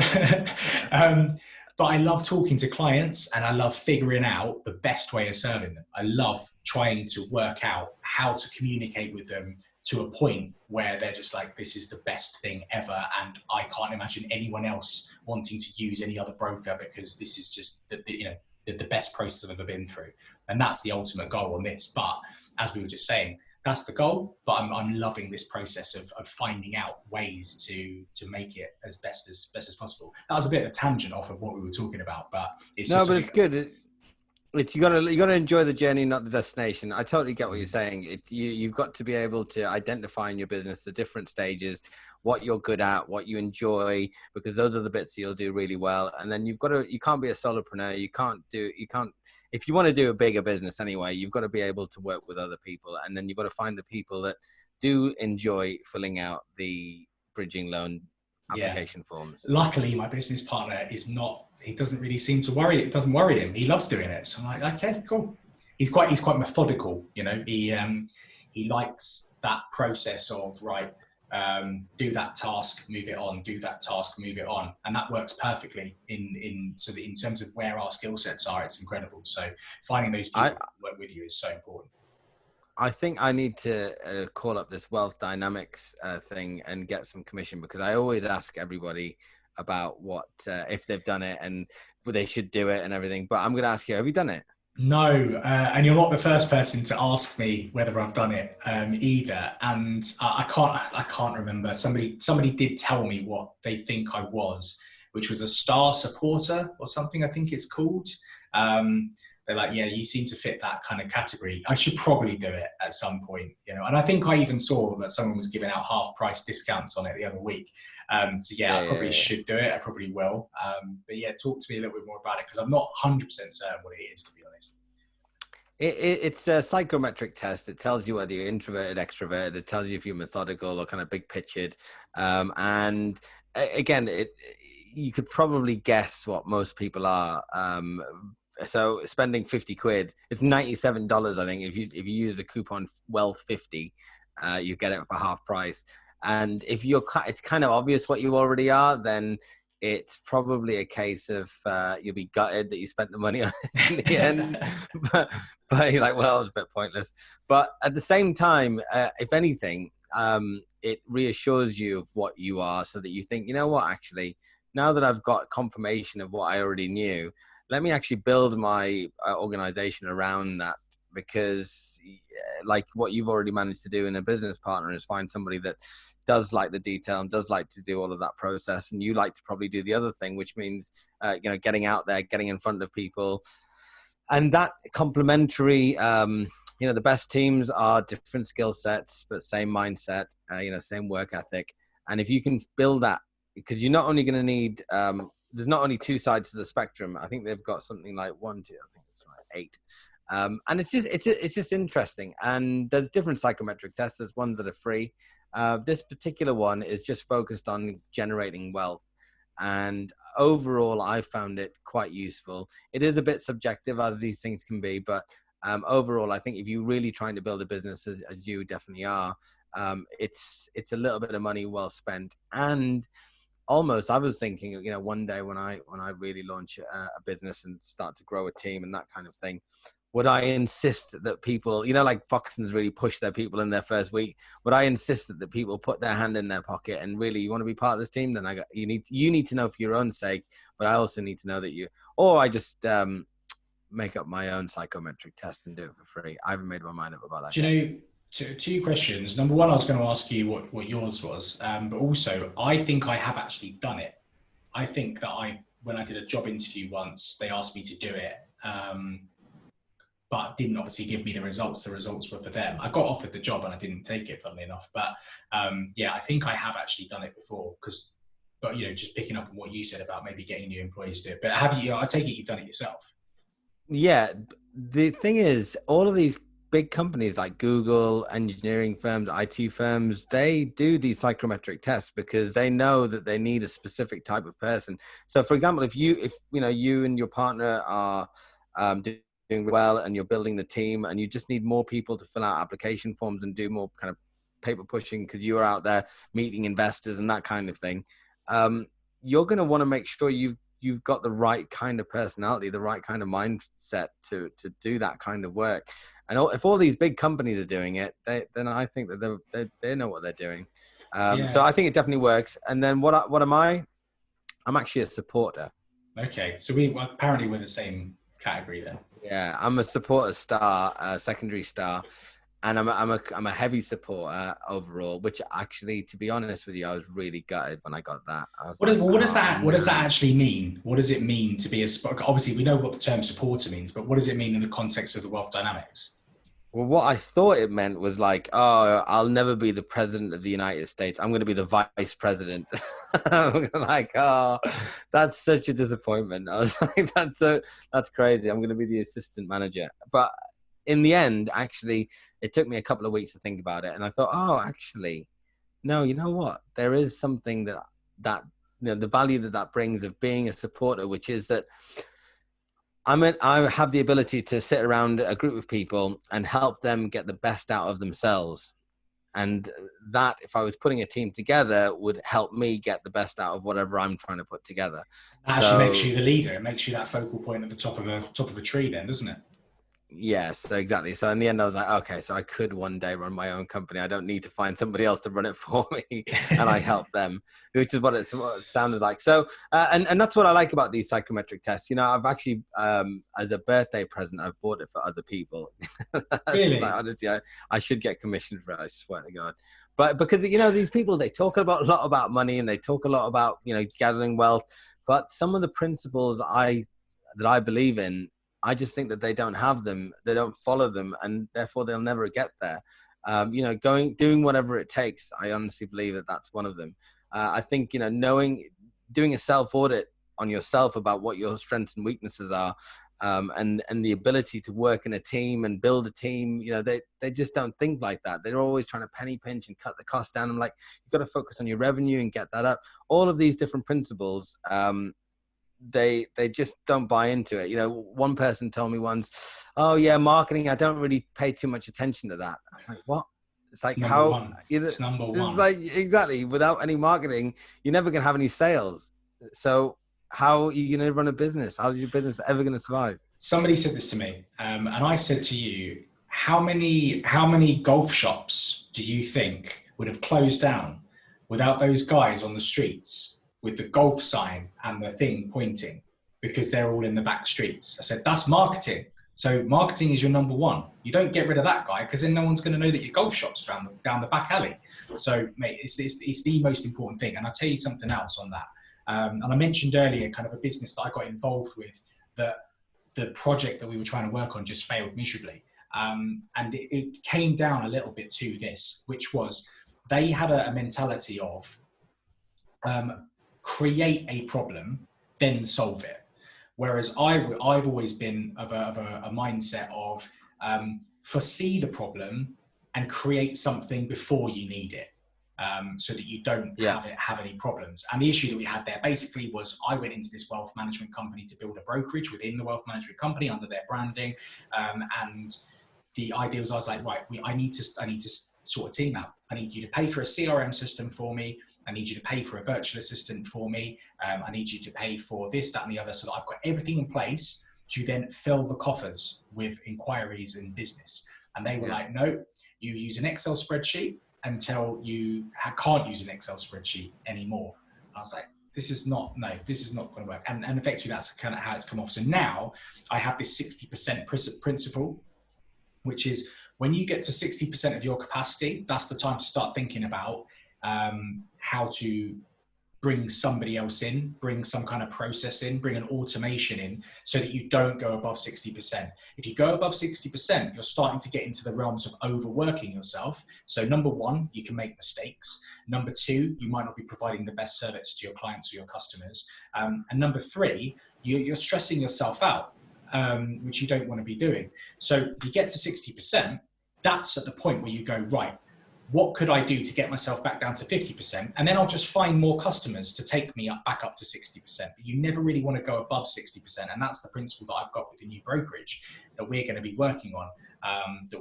But I love talking to clients, and I love figuring out the best way of serving them. I love trying to work out how to communicate with them to a point where they're just like, this is the best thing ever, and I can't imagine anyone else wanting to use any other broker, because this is just the best process I've ever been through. And that's the ultimate goal on this. But as we were just saying, that's the goal, but I'm loving this process of finding out ways to make it as best as possible. That was a bit of a tangent off of what we were talking about, but it's good. You gotta enjoy the journey, not the destination. I totally get what you're saying. You've got to be able to identify in your business the different stages, what you're good at, what you enjoy, because those are the bits you'll do really well. And then you can't be a solopreneur. You can't if you want to do a bigger business anyway, you've got to be able to work with other people, and then you've got to find the people that do enjoy filling out the bridging loan application forms. Luckily, my business partner he doesn't really seem to worry. It doesn't worry him. He loves doing it. So I'm like, okay, cool. He's quite methodical, he likes that process of, right, do that task, move it on, do that task, move it on. And that works perfectly in terms of where our skill sets are. It's incredible. So finding those people who work with you is so important. I think I need to call up this wealth dynamics thing and get some commission, because I always ask everybody about what if they've done it and they should do it and everything. But I'm going to ask you, have you done it? No, and you're not the first person to ask me whether I've done it either. And I can't remember. Somebody did tell me what they think I was, which was a star supporter or something, I think it's called. They're like, yeah, you seem to fit that kind of category. I should probably do it at some point, And I think I even saw that someone was giving out half price discounts on it the other week. I probably should do it. I probably will. But yeah, talk to me a little bit more about it, because I'm not 100% certain what it is, to be honest. It's a psychometric test. It tells you whether you're introverted, extroverted. It tells you if you're methodical or kind of big pictured. And again, you could probably guess what most people are. So spending 50 quid, it's $97, I think. If you use the coupon Wealth50, you get it for half price. And if it's kind of obvious what you already are, then it's probably a case of you'll be gutted that you spent the money on it in the end, but you're like, well, it was a bit pointless. But at the same time, if anything, it reassures you of what you are, so that you think, you know what, actually, now that I've got confirmation of what I already knew, let me actually build my organization around that. Because like what you've already managed to do in a business partner is find somebody that does like the detail and does like to do all of that process, and you like to probably do the other thing, which means getting out there, getting in front of people, and that complementary. The best teams are different skill sets but same mindset, same work ethic. And if you can build that, because you're not only going to need there's not only two sides to the spectrum. I think they've got something like I think it's like 8. And it's just interesting. And there's different psychometric tests. There's ones that are free. This particular one is just focused on generating wealth. And overall, I found it quite useful. It is a bit subjective, as these things can be, but overall, I think if you're really trying to build a business, as you definitely are, it's a little bit of money well spent. And almost, I was thinking, one day when I really launch a business and start to grow a team and that kind of thing, would I insist that people, like Foxtons really push their people in their first week? Would I insist that people put their hand in their pocket and really, you want to be part of this team? Then you need to know for your own sake, but I also need to know that or I just make up my own psychometric test and do it for free. I haven't made my mind up about that. Do you know, two questions. Number one, I was going to ask you what yours was, but also I think I have actually done it. I think that when I did a job interview once, they asked me to do it. But didn't obviously give me the results. The results were for them. I got offered the job and I didn't take it, funnily enough. But I think I have actually done it before. But just picking up on what you said about maybe getting new employees to do it. But have you? I take it you've done it yourself. Yeah. The thing is, all of these big companies like Google, engineering firms, IT firms, they do these psychometric tests because they know that they need a specific type of person. So, for example, if you and your partner are doing well and you're building the team and you just need more people to fill out application forms and do more kind of paper pushing because you are out there meeting investors and that kind of thing, you're going to want to make sure you've got the right kind of personality, the right kind of mindset to do that kind of work. And if all these big companies are doing it, then I think that they know what they're doing. So I think it definitely works. And then what am I? I'm actually a supporter. Okay, so apparently we're the same category then. Yeah, I'm a supporter star, secondary star, and I'm a heavy supporter overall. Which actually, to be honest with you, I was really gutted when I got that. What does that actually mean? What does it mean to be a supporter? Obviously, we know what the term supporter means, but what does it mean in the context of the wealth dynamics? Well, what I thought it meant was like, oh, I'll never be the president of the United States. I'm going to be the vice president. I'm like, oh, that's such a disappointment. I was like, that's crazy. I'm going to be the assistant manager. But in the end, actually, it took me a couple of weeks to think about it. And I thought, oh, actually, no, you know what? There is something that the value that brings of being a supporter, which is that I have the ability to sit around a group of people and help them get the best out of themselves. And that, if I was putting a team together, would help me get the best out of whatever I'm trying to put together. That actually makes you the leader. It makes you that focal point at the top of a tree then, doesn't it? Yes, exactly. So in the end, I was like, okay, so I could one day run my own company. I don't need to find somebody else to run it for me, and I help them, which is what it sounded like. So, and that's what I like about these psychometric tests. I've actually, as a birthday present, I've bought it for other people. Really? Like, honestly, I should get commissioned for it, I swear to God. But because, these people, they talk a lot about money and they talk a lot about, gathering wealth. But some of the principles that I believe in, I just think that they don't have them, they don't follow them, and therefore they'll never get there. Doing whatever it takes. I honestly believe that that's one of them. I think, doing a self-audit on yourself about what your strengths and weaknesses are, and the ability to work in a team and build a team, they just don't think like that. They're always trying to penny pinch and cut the cost down. I'm like, you've got to focus on your revenue and get that up. All of these different principles, they just don't buy into it. One person told me once, oh yeah, marketing, I don't really pay too much attention to that. I'm like, what? It's like, it's number one. It's like, exactly, without any marketing, you're never gonna have any sales. So how are you going to run a business? How's your business ever going to survive? Somebody said this to me, and I said to you, how many golf shops do you think would have closed down without those guys on the streets with the golf sign and the thing pointing, because they're all in the back streets? I said, that's marketing. So marketing is your number one. You don't get rid of that guy, because then no one's going to know that your golf shop's down the back alley. So, mate, it's the most important thing. And I'll tell you something else on that. And I mentioned earlier kind of a business that I got involved with, that the project that we were trying to work on just failed miserably. And it came down a little bit to this, which was they had a mentality of create a problem, then solve it. Whereas I've always been of a mindset of foresee the problem and create something before you need it. So that you don't have any problems. And the issue that we had there basically was I went into this wealth management company to build a brokerage within the wealth management company under their branding. And the idea was I was like, right, I need to sort a team out. I need you to pay for a CRM system for me. I need you to pay for a virtual assistant for me. I need you to pay for this, that, and the other, so that I've got everything in place to then fill the coffers with inquiries and business. And they were like, no, you use an Excel spreadsheet until you can't use an Excel spreadsheet anymore. I was like, this is not going to work. And effectively, that's kind of how it's come off. So now I have this 60% principle, which is when you get to 60% of your capacity, that's the time to start thinking about how to bring somebody else in, bring some kind of process in, bring an automation in, so that you don't go above 60%. If you go above 60%, you're starting to get into the realms of overworking yourself. So number one, you can make mistakes. Number two, you might not be providing the best service to your clients or your customers. And number three, you're stressing yourself out, which you don't want to be doing. So you get to 60%, that's at the point where you go, right, what could I do to get myself back down to 50%? And then I'll just find more customers to take me back up to 60%. But you never really want to go above 60%. And that's the principle that I've got with the new brokerage that we're going to be working on,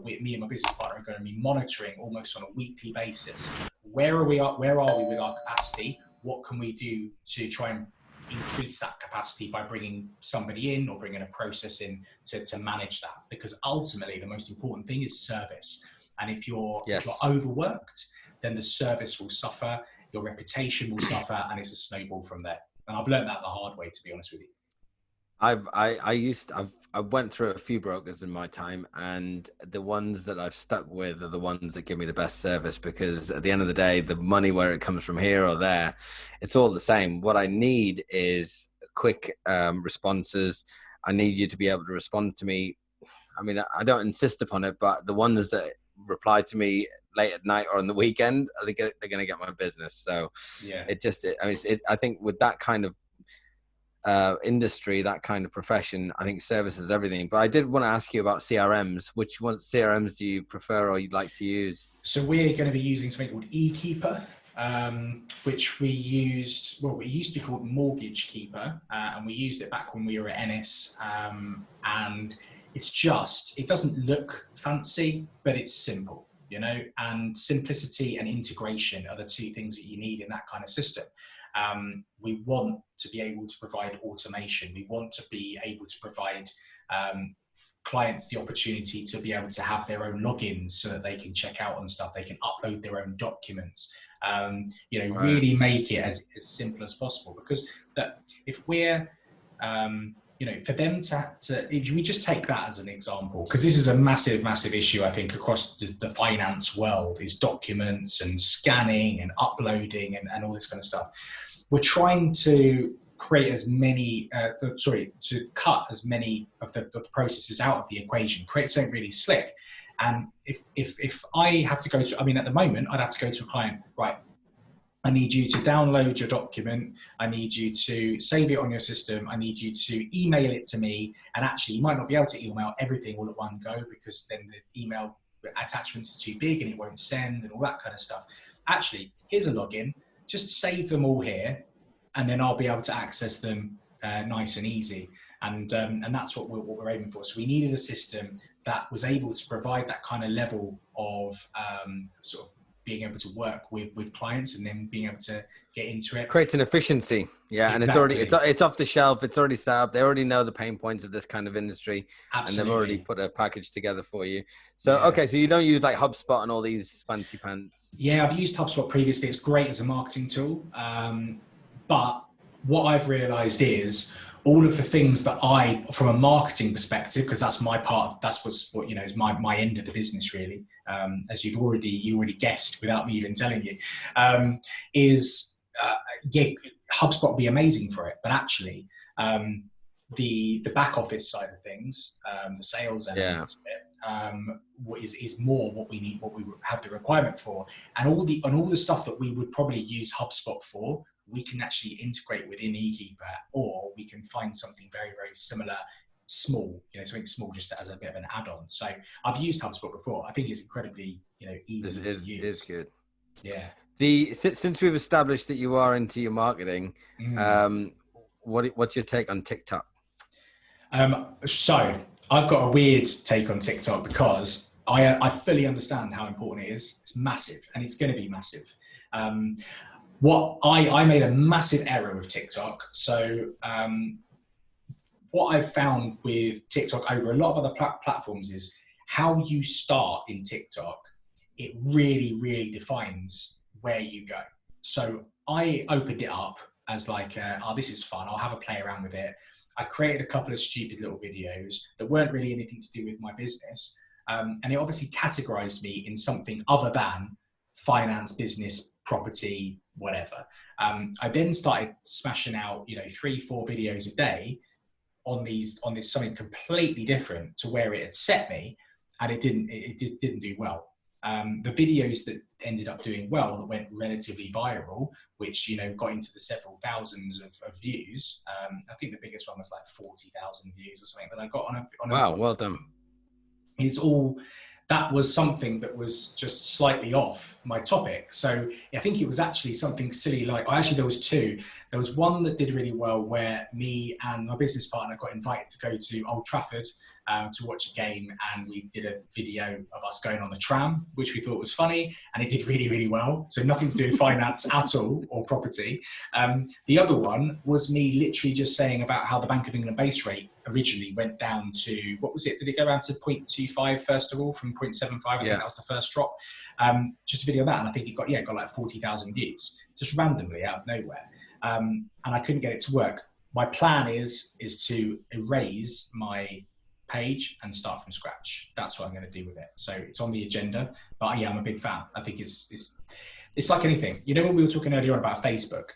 me and my business partner are going to be monitoring almost on a weekly basis. Where are we with our capacity? What can we do to try and increase that capacity by bringing somebody in or bringing a process in to manage that? Because ultimately, the most important thing is service. And if you're overworked, then the service will suffer, your reputation will suffer, and it's a snowball from there. And I've learned that the hard way, to be honest with you. I went through a few brokers in my time, and the ones that I've stuck with are the ones that give me the best service, because at the end of the day, the money, where it comes from here or there, it's all the same. What I need is quick responses. I need you to be able to respond to me. I mean, I don't insist upon it, but the ones that reply to me late at night or on the weekend, they're going to get my business. So I think with that kind of industry, that kind of profession, I think service is everything. But I did want to ask you about CRMs. Which CRMs do you prefer or you'd like to use? So we're going to be using something called eKeeper, which we used to be called Mortgage Keeper, and we used it back when we were at Ennis, and it doesn't look fancy, but it's simple, and simplicity and integration are the two things that you need in that kind of system. We want to be able to provide automation. We want to be able to provide clients the opportunity to be able to have their own logins so that they can check out on stuff. They can upload their own documents, really make it as simple as possible. Because if we're, for them to, if we just take that as an example, because this is a massive, massive issue, I think, across the finance world, is documents and scanning and uploading and all this kind of stuff. We're trying to create to cut as many of the processes out of the equation, create something really slick. And if I have to go to, at the moment, I'd have to go to a client, right, I need you to download your document. I need you to save it on your system. I need you to email it to me. And actually, you might not be able to email everything all at one go, because then the email attachment is too big and it won't send and all that kind of stuff. Actually, here's a login. Just save them all here, and then I'll be able to access them nice and easy. And that's what we're aiming for. So we needed a system that was able to provide that kind of level of being able to work with clients and then being able to get into it. Creates an efficiency. Yeah. Exactly. And it's off the shelf. It's already set up. They already know the pain points of this kind of industry. Absolutely. And they've already put a package together for you. So, okay. So you don't use like HubSpot and all these fancy pants. Yeah, I've used HubSpot previously. It's great as a marketing tool. But what I've realized is all of the things that from a marketing perspective, because that's my part, that's what you know, is my end of the business really, as you already guessed without me even telling you, HubSpot would be amazing for it. But actually, the back office side of things, the sales element of it, is more what we need, what we have the requirement for, and all the stuff that we would probably use HubSpot for, we can actually integrate within eKeeper, or we can find something very, very similar, small, something small just as a bit of an add-on. So I've used HubSpot before. I think it's incredibly, easy to use. It is good. Yeah. Since we've established that you are into your marketing, what's your take on TikTok? So I've got a weird take on TikTok because I fully understand how important it is. It's massive, and it's going to be massive. I made a massive error with TikTok. So what I've found with TikTok over a lot of other platforms is how you start in TikTok. It really, really defines where you go. So I opened it up as like, this is fun. I'll have a play around with it. I created a couple of stupid little videos that weren't really anything to do with my business. And it obviously categorized me in something other than finance, business, property, whatever. I then started smashing out, 3-4 videos a day on this something completely different to where it had set me, and it didn't do well. The videos that ended up doing well, that went relatively viral, which got into the several thousands of views. I think the biggest one was like 40,000 views or something that I got on a wow, well done. That was something that was just slightly off my topic. So I think it was actually something silly. There was two. There was one that did really well where me and my business partner got invited to go to Old Trafford to watch a game. And we did a video of us going on the tram, which we thought was funny. And it did really, really well. So nothing to do with finance at all, or property. The other one was me literally just saying about how the Bank of England base rate originally went down to, what was it? Did it go down to 0.25 first of all from 0.75? I think that was the first drop. Just a video of that, and I think it got like 40,000 views, just randomly out of nowhere. And I couldn't get it to work. My plan is to erase my page and start from scratch. That's what I'm going to do with it. So it's on the agenda. But yeah, I'm a big fan. I think it's like anything. When we were talking earlier on about Facebook.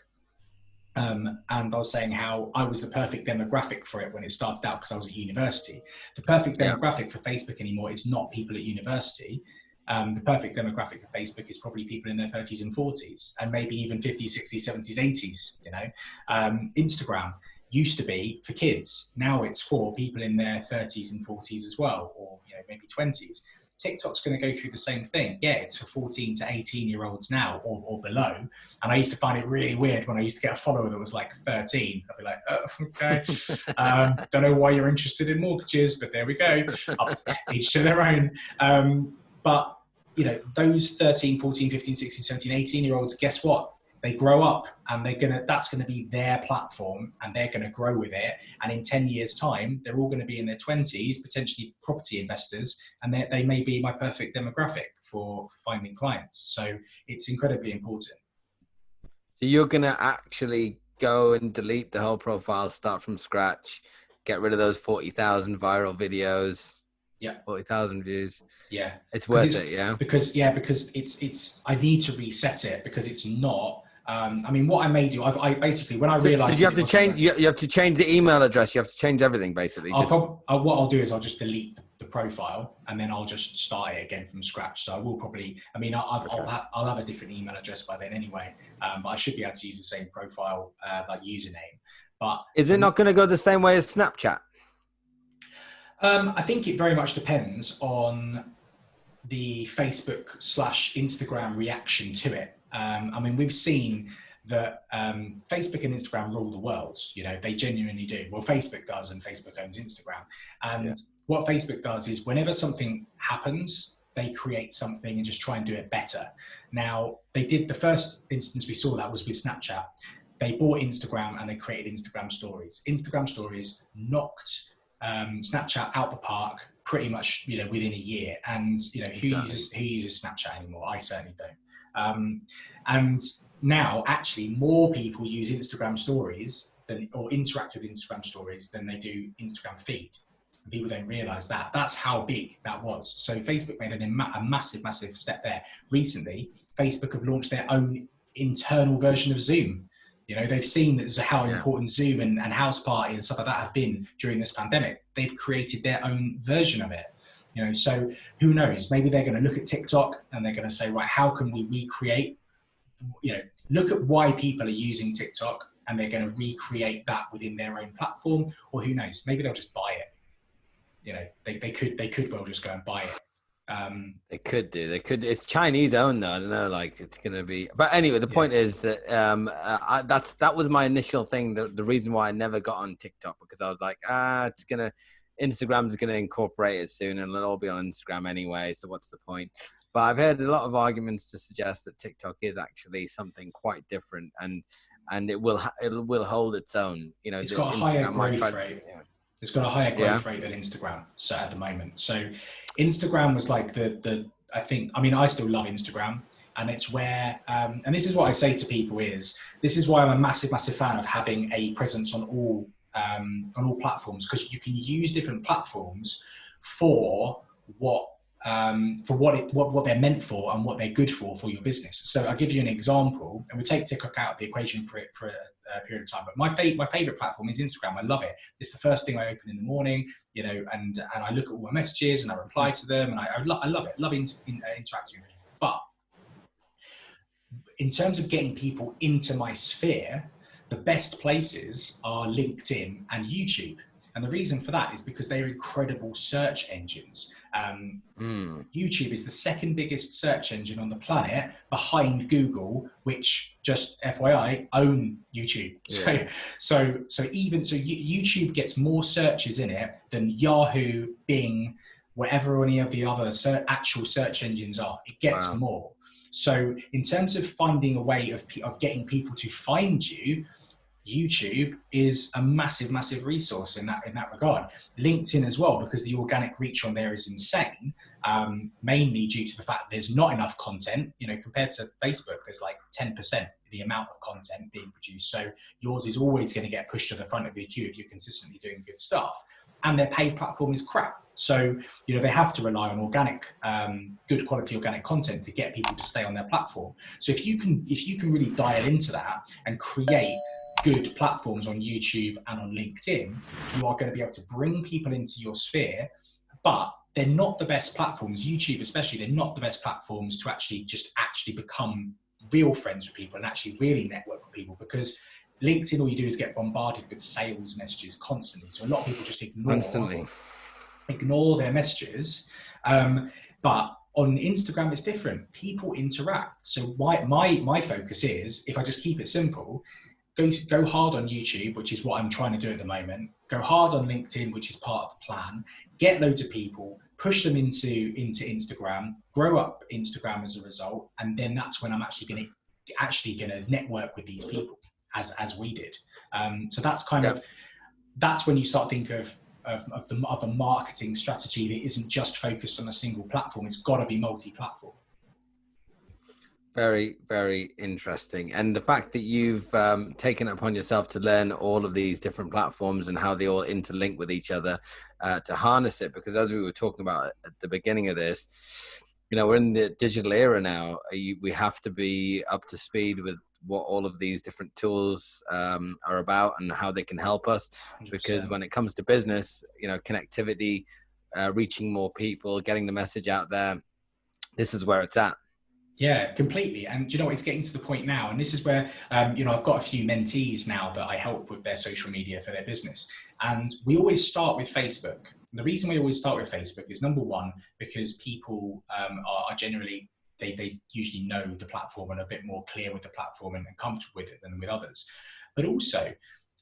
And I was saying how I was the perfect demographic for it when it started out because I was at university. The perfect demographic for Facebook anymore is not people at university. The perfect demographic for Facebook is probably people in their 30s and 40s, and maybe even 50s, 60s, 70s, 80s. Instagram used to be for kids. Now it's for people in their 30s and 40s as well, or maybe 20s. TikTok's going to go through the same thing. Yeah, it's for 14 to 18-year-olds now or below. And I used to find it really weird when I used to get a follower that was like 13. I'd be like, oh, okay. Don't know why you're interested in mortgages, but there we go. Each to their own. But, those 13, 14, 15, 16, 17, 18-year-olds, guess what? They grow up and that's going to be their platform, and they're going to grow with it. And in 10 years time, they're all going to be in their 20s, potentially property investors. And they may be my perfect demographic for finding clients. So it's incredibly important. So you're going to actually go and delete the whole profile, start from scratch, get rid of those 40,000 viral videos. Yeah. 40,000 views. Yeah. It's worth it. Yeah. Because it's, I need to reset it because it's not, what I may do, I basically, when I realized, so you have to change, you have to change the email address. You have to change everything basically. What I'll do is I'll just delete the profile and then I'll just start it again from scratch. So I will probably, I'll have a different email address by then anyway. But I should be able to use the same profile, like username. But is it not going to go the same way as Snapchat? I think it very much depends on the Facebook/Instagram reaction to it. We've seen that Facebook and Instagram rule the world. They genuinely do. Well, Facebook does, and Facebook owns Instagram. And what Facebook does is whenever something happens, they create something and just try and do it better. Now, they did, the first instance we saw that was with Snapchat. They bought Instagram and they created Instagram stories. Instagram stories knocked Snapchat out the park pretty much, within a year. And, who uses Snapchat anymore? I certainly don't. And now actually more people use Instagram stories or interact with Instagram stories than they do Instagram feed. And people don't realize that. That's how big that was. So Facebook made a massive, massive step there. Recently, Facebook have launched their own internal version of Zoom. They've seen that how important Zoom and House Party and stuff like that have been during this pandemic. They've created their own version of it. So who knows? Maybe they're going to look at TikTok and they're going to say, right, how can we recreate? Look at why people are using TikTok, and they're going to recreate that within their own platform. Or who knows? Maybe they'll just buy it. They could well just go and buy it. They could. It's Chinese owned though. I don't know, it's going to be, but anyway, the point is that that was my initial thing. The reason why I never got on TikTok, because I was like, Instagram's going to incorporate it soon and it'll all be on Instagram anyway. So what's the point? But I've heard a lot of arguments to suggest that TikTok is actually something quite different, and it will hold its own. It's got a higher growth rate. Yeah. It's got a higher growth rate than Instagram at the moment. So Instagram was like I still love Instagram, and it's where, and this is what I say to people this is why I'm a massive, massive fan of having a presence on all platforms, because you can use different platforms for what they're meant for and what they're good for your business. So I'll give you an example, and we take TikTok out of the equation for a period of time. But my favorite platform is Instagram. I love it. It's the first thing I open in the morning, and I look at all my messages and I reply to them, and I love it. I love interacting with people. But in terms of getting people into my sphere, the best places are LinkedIn and YouTube. And the reason for that is because they're incredible search engines. YouTube is the second biggest search engine on the planet behind Google, which, just FYI, own YouTube. Yeah. So YouTube gets more searches in it than Yahoo, Bing, whatever any of the other actual search engines are. It gets more. So in terms of finding a way of getting people to find you, YouTube is a massive, massive resource in that regard. LinkedIn as well, because the organic reach on there is insane, mainly due to the fact that there's not enough content. Compared to Facebook, there's like 10% the amount of content being produced. So yours is always going to get pushed to the front of your queue if you're consistently doing good stuff. And their paid platform is crap. So, they have to rely on organic, good quality organic content to get people to stay on their platform. So if you can really dial into that and create good platforms on YouTube and on LinkedIn, you are going to be able to bring people into your sphere. But they're not the best platforms, YouTube especially, they're not the best platforms to actually become real friends with people and actually really network with people, because LinkedIn, all you do is get bombarded with sales messages constantly. So a lot of people just ignore their messages. But on Instagram, it's different. People interact. So my focus is, if I just keep it simple, go hard on YouTube, which is what I'm trying to do at the moment. Go hard on LinkedIn, which is part of the plan. Get loads of people, push them into Instagram, grow up Instagram as a result, and then that's when I'm actually going to network with these people as we did. So that's that's when you start thinking of a marketing strategy that isn't just focused on a single platform. It's got to be multi-platform. Very, very interesting. And the fact that you've taken it upon yourself to learn all of these different platforms and how they all interlink with each other to harness it, because as we were talking about at the beginning of this, we're in the digital era now. We have to be up to speed with what all of these different tools are about and how they can help us. 100%. Because when it comes to business, connectivity, reaching more people, getting the message out there, this is where it's at. Yeah, completely. And it's getting to the point now, and this is where, I've got a few mentees now that I help with their social media for their business. And we always start with Facebook. The reason we always start with Facebook is, number one, because people are generally, they usually know the platform and are a bit more clear with the platform and comfortable with it than with others. But also,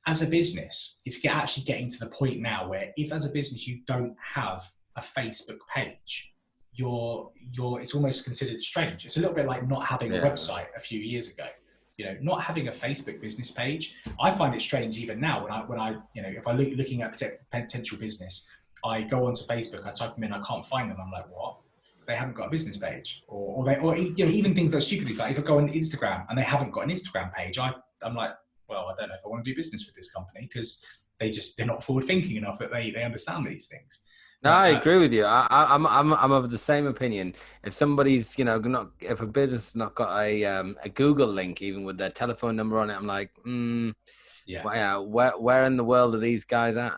as a business, it's actually getting to the point now where if as a business you don't have a Facebook page, it's almost considered strange. It's a little bit like not having a website a few years ago. Not having a Facebook business page. I find it strange even now when I if I looking at potential business, I go onto Facebook, I type them in, I can't find them. I'm like, what? They haven't got a business page, or even things like stupidly, like if I go on Instagram and they haven't got an Instagram page, I'm like, well, I don't know if I want to do business with this company because they're not forward thinking enough that they understand these things. No, I agree with you. I'm of the same opinion. If somebody's, if a business has not got a Google link, even with their telephone number on it, I'm like, where in the world are these guys at?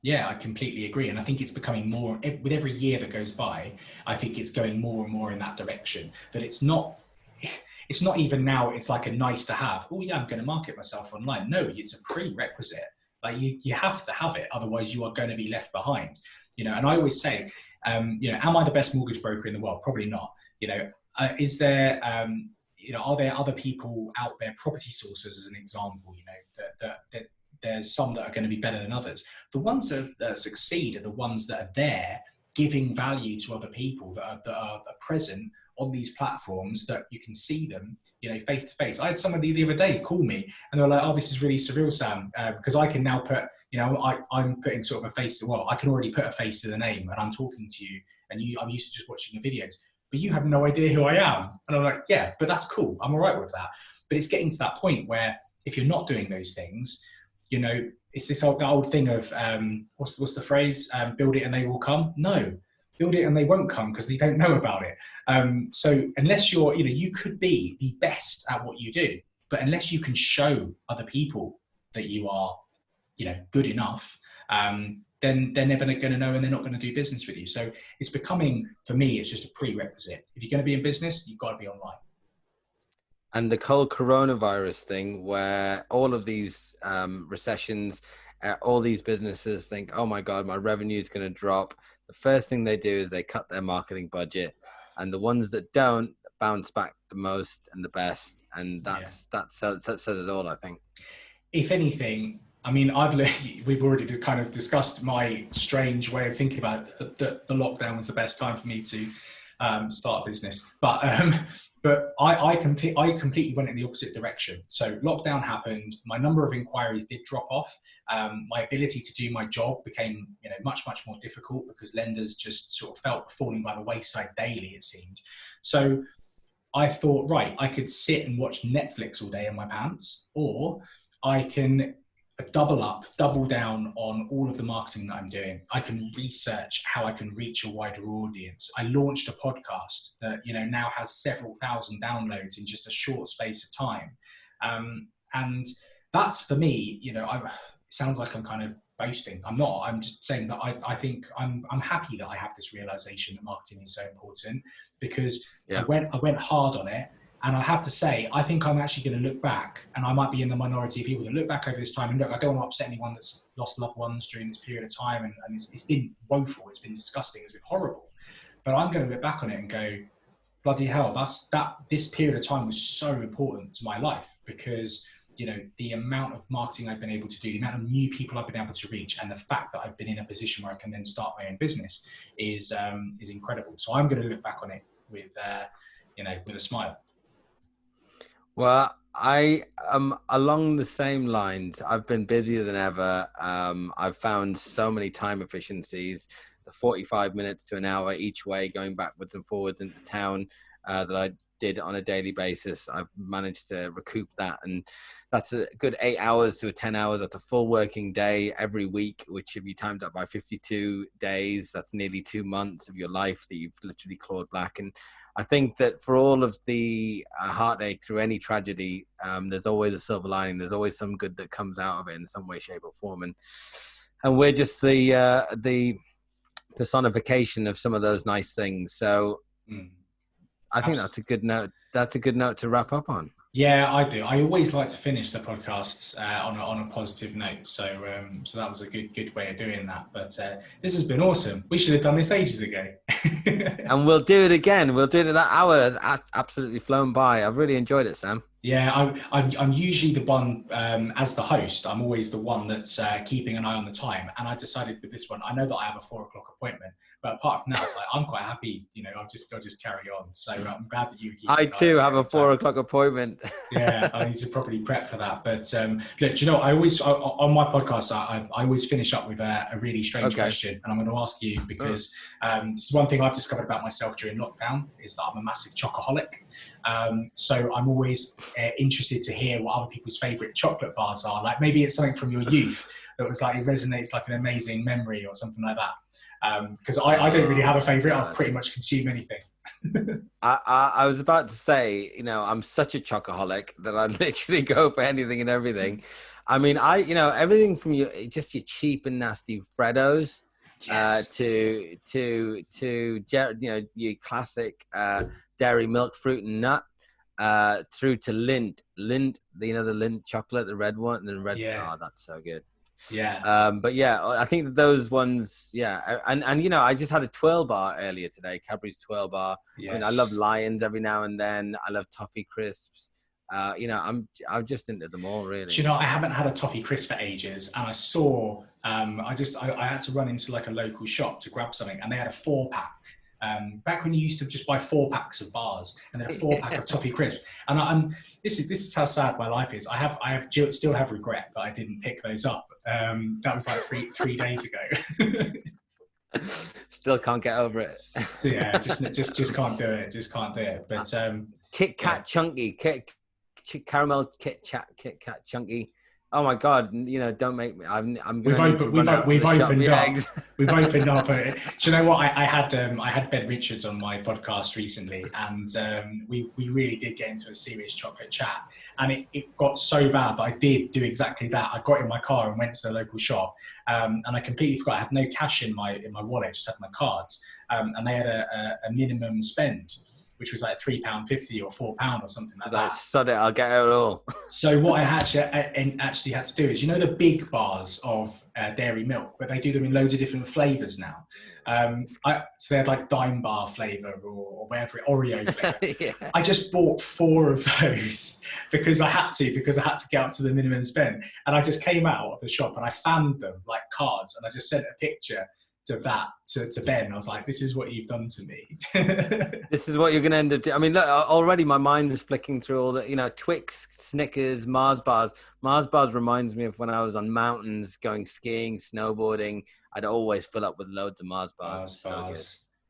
Yeah, I completely agree. And I think it's becoming more, with every year that goes by, I think it's going more and more in that direction, that it's not even now, it's like a nice to have. Oh yeah, I'm going to market myself online. No, it's a prerequisite. Like you have to have it. Otherwise you are going to be left behind, and I always say, am I the best mortgage broker in the world? Probably not. Is there, are there other people out there, property sources as an example, that there's some that are going to be better than others. The ones that succeed are the ones that are there giving value to other people that are present on these platforms, that you can see them, face to face. I had somebody the other day call me and they were like, oh, this is really surreal, Sam, because I can now put, I'm putting sort of a face to, I can already put a face to the name and I'm talking to you and I'm used to just watching your videos, but you have no idea who I am. And I'm like, yeah, but that's cool. I'm all right with that. But it's getting to that point where if you're not doing those things, it's this old thing of what's the phrase? Build it and they will come. No, build it and they won't come because they don't know about it. So unless you're, you could be the best at what you do, but unless you can show other people that you are, good enough, then they're never going to know and they're not going to do business with you. So it's becoming, for me, it's just a prerequisite. If you're going to be in business, you've got to be online. And the whole coronavirus thing, where all of these recessions, all these businesses think, oh my God, my revenue is going to drop. The first thing they do is they cut their marketing budget. And the ones that don't bounce back the most and the best. And that says it all, I think. If anything, I mean, we've already kind of discussed my strange way of thinking about it, that the lockdown was the best time for me to start a business. But I completely went in the opposite direction. So lockdown happened. My number of inquiries did drop off. My ability to do my job became, much, much more difficult because lenders just sort of felt falling by the wayside daily, it seemed. So I thought, right, I could sit and watch Netflix all day in my pants, or I can double down on all of the marketing that I'm doing. I can research how I can reach a wider audience. I launched a podcast that, now has several thousand downloads in just a short space of time. And that's, for me, it sounds like I'm kind of boasting. I'm not. I'm just saying that I think I'm happy that I have this realization that marketing is so important, because I went hard on it. And I have to say, I think I'm actually going to look back, and I might be in the minority of people that look back over this time and look, I don't want to upset anyone that's lost loved ones during this period of time. And it's been woeful. It's been disgusting. It's been horrible. But I'm going to look back on it and go, bloody hell, this period of time was so important to my life, because, the amount of marketing I've been able to do, the amount of new people I've been able to reach, and the fact that I've been in a position where I can then start my own business is incredible. So I'm going to look back on it with a smile. Well, I am along the same lines. I've been busier than ever. I've found so many time efficiencies, the 45 minutes to an hour each way, going backwards and forwards into town that I did on a daily basis. I've managed to recoup that. And that's a good 8 hours to 10 hours. That's a full working day every week, which if you times that by 52 days, that's nearly 2 months of your life that you've literally clawed back. And I think that for all of the heartache through any tragedy, there's always a silver lining. There's always some good that comes out of it in some way, shape, or form. And we're just the personification of some of those nice things. So I think that's a good note. That's a good note to wrap up on. Yeah, I do. I always like to finish the podcasts on a positive note. So that was a good way of doing that. But this has been awesome. We should have done this ages ago. And we'll do it again. We'll do it. That hour has absolutely flown by. I've really enjoyed it, Sam. Yeah, I'm usually the one, as the host, I'm always the one that's keeping an eye on the time. And I decided with this one, I know that I have a 4 o'clock appointment, but apart from that, it's like, I'm quite happy, I'll just carry on. So I'm glad that you were keeping I an eye too on me have at a the time. 4 o'clock appointment. Yeah, I need to properly prep for that. But look, do you know, I always, on my podcast, I always finish up with a really strange question. And I'm going to ask you because this is one thing I've discovered about myself during lockdown is that I'm a massive chocoholic. So I'm always interested to hear what other people's favorite chocolate bars are. Like maybe it's something from your youth that was like, it resonates like an amazing memory or something like that. Because I don't really have a favorite. I'll pretty much consume anything. I was about to say, I'm such a chocoholic that I literally go for anything and everything. I mean, everything from your cheap and nasty Freddos, Yes. to your classic dairy milk, fruit and nut, through to Lindt, the Lindt chocolate, the red one, and the red. Yeah. Oh, that's so good. Yeah. But yeah, I think that those ones, yeah. And I just had a twirl bar earlier today, Cadbury's twirl bar. Yes. I mean, I love Lions every now and then. I love toffee crisps. I'm just into them all, really. Do you know, I haven't had a toffee crisp for ages, and I saw, I had to run into like a local shop to grab something, and they had a 4-pack. Back when you used to just buy 4-packs of bars and then a 4-pack of toffee crisp, and this is how sad my life is. I still have regret that I didn't pick those up. That was like three days ago. Still can't get over it. So yeah, just can't do it. Just can't do it. But Kit Kat Chunky, caramel Kit Kat Chunky. Oh my God! Don't make me. We've opened up. We've opened up. Do you know what? I had Ben Richards on my podcast recently, and we really did get into a serious chocolate chat. And it got so bad that I did do exactly that. I got in my car and went to the local shop, and I completely forgot. I had no cash in my wallet, just had my cards, and they had a minimum spend, which was like £3.50 or £4 or something like that. Sod it, I'll get it all. So what I actually had to do is, the big bars of dairy milk, but they do them in loads of different flavours now. So they had like Dime Bar flavour or whatever, Oreo flavour. Yeah. I just bought 4 of those because I had to get up to the minimum spend. And I just came out of the shop and I fanned them like cards, and I just sent a picture to Ben. I was like, this is what you've done to me. This is what you're going to end up doing. I mean, look, already my mind is flicking through all the, Twix, Snickers, Mars bars. Mars bars reminds me of when I was on mountains going skiing, snowboarding. I'd always fill up with loads of Mars bars. So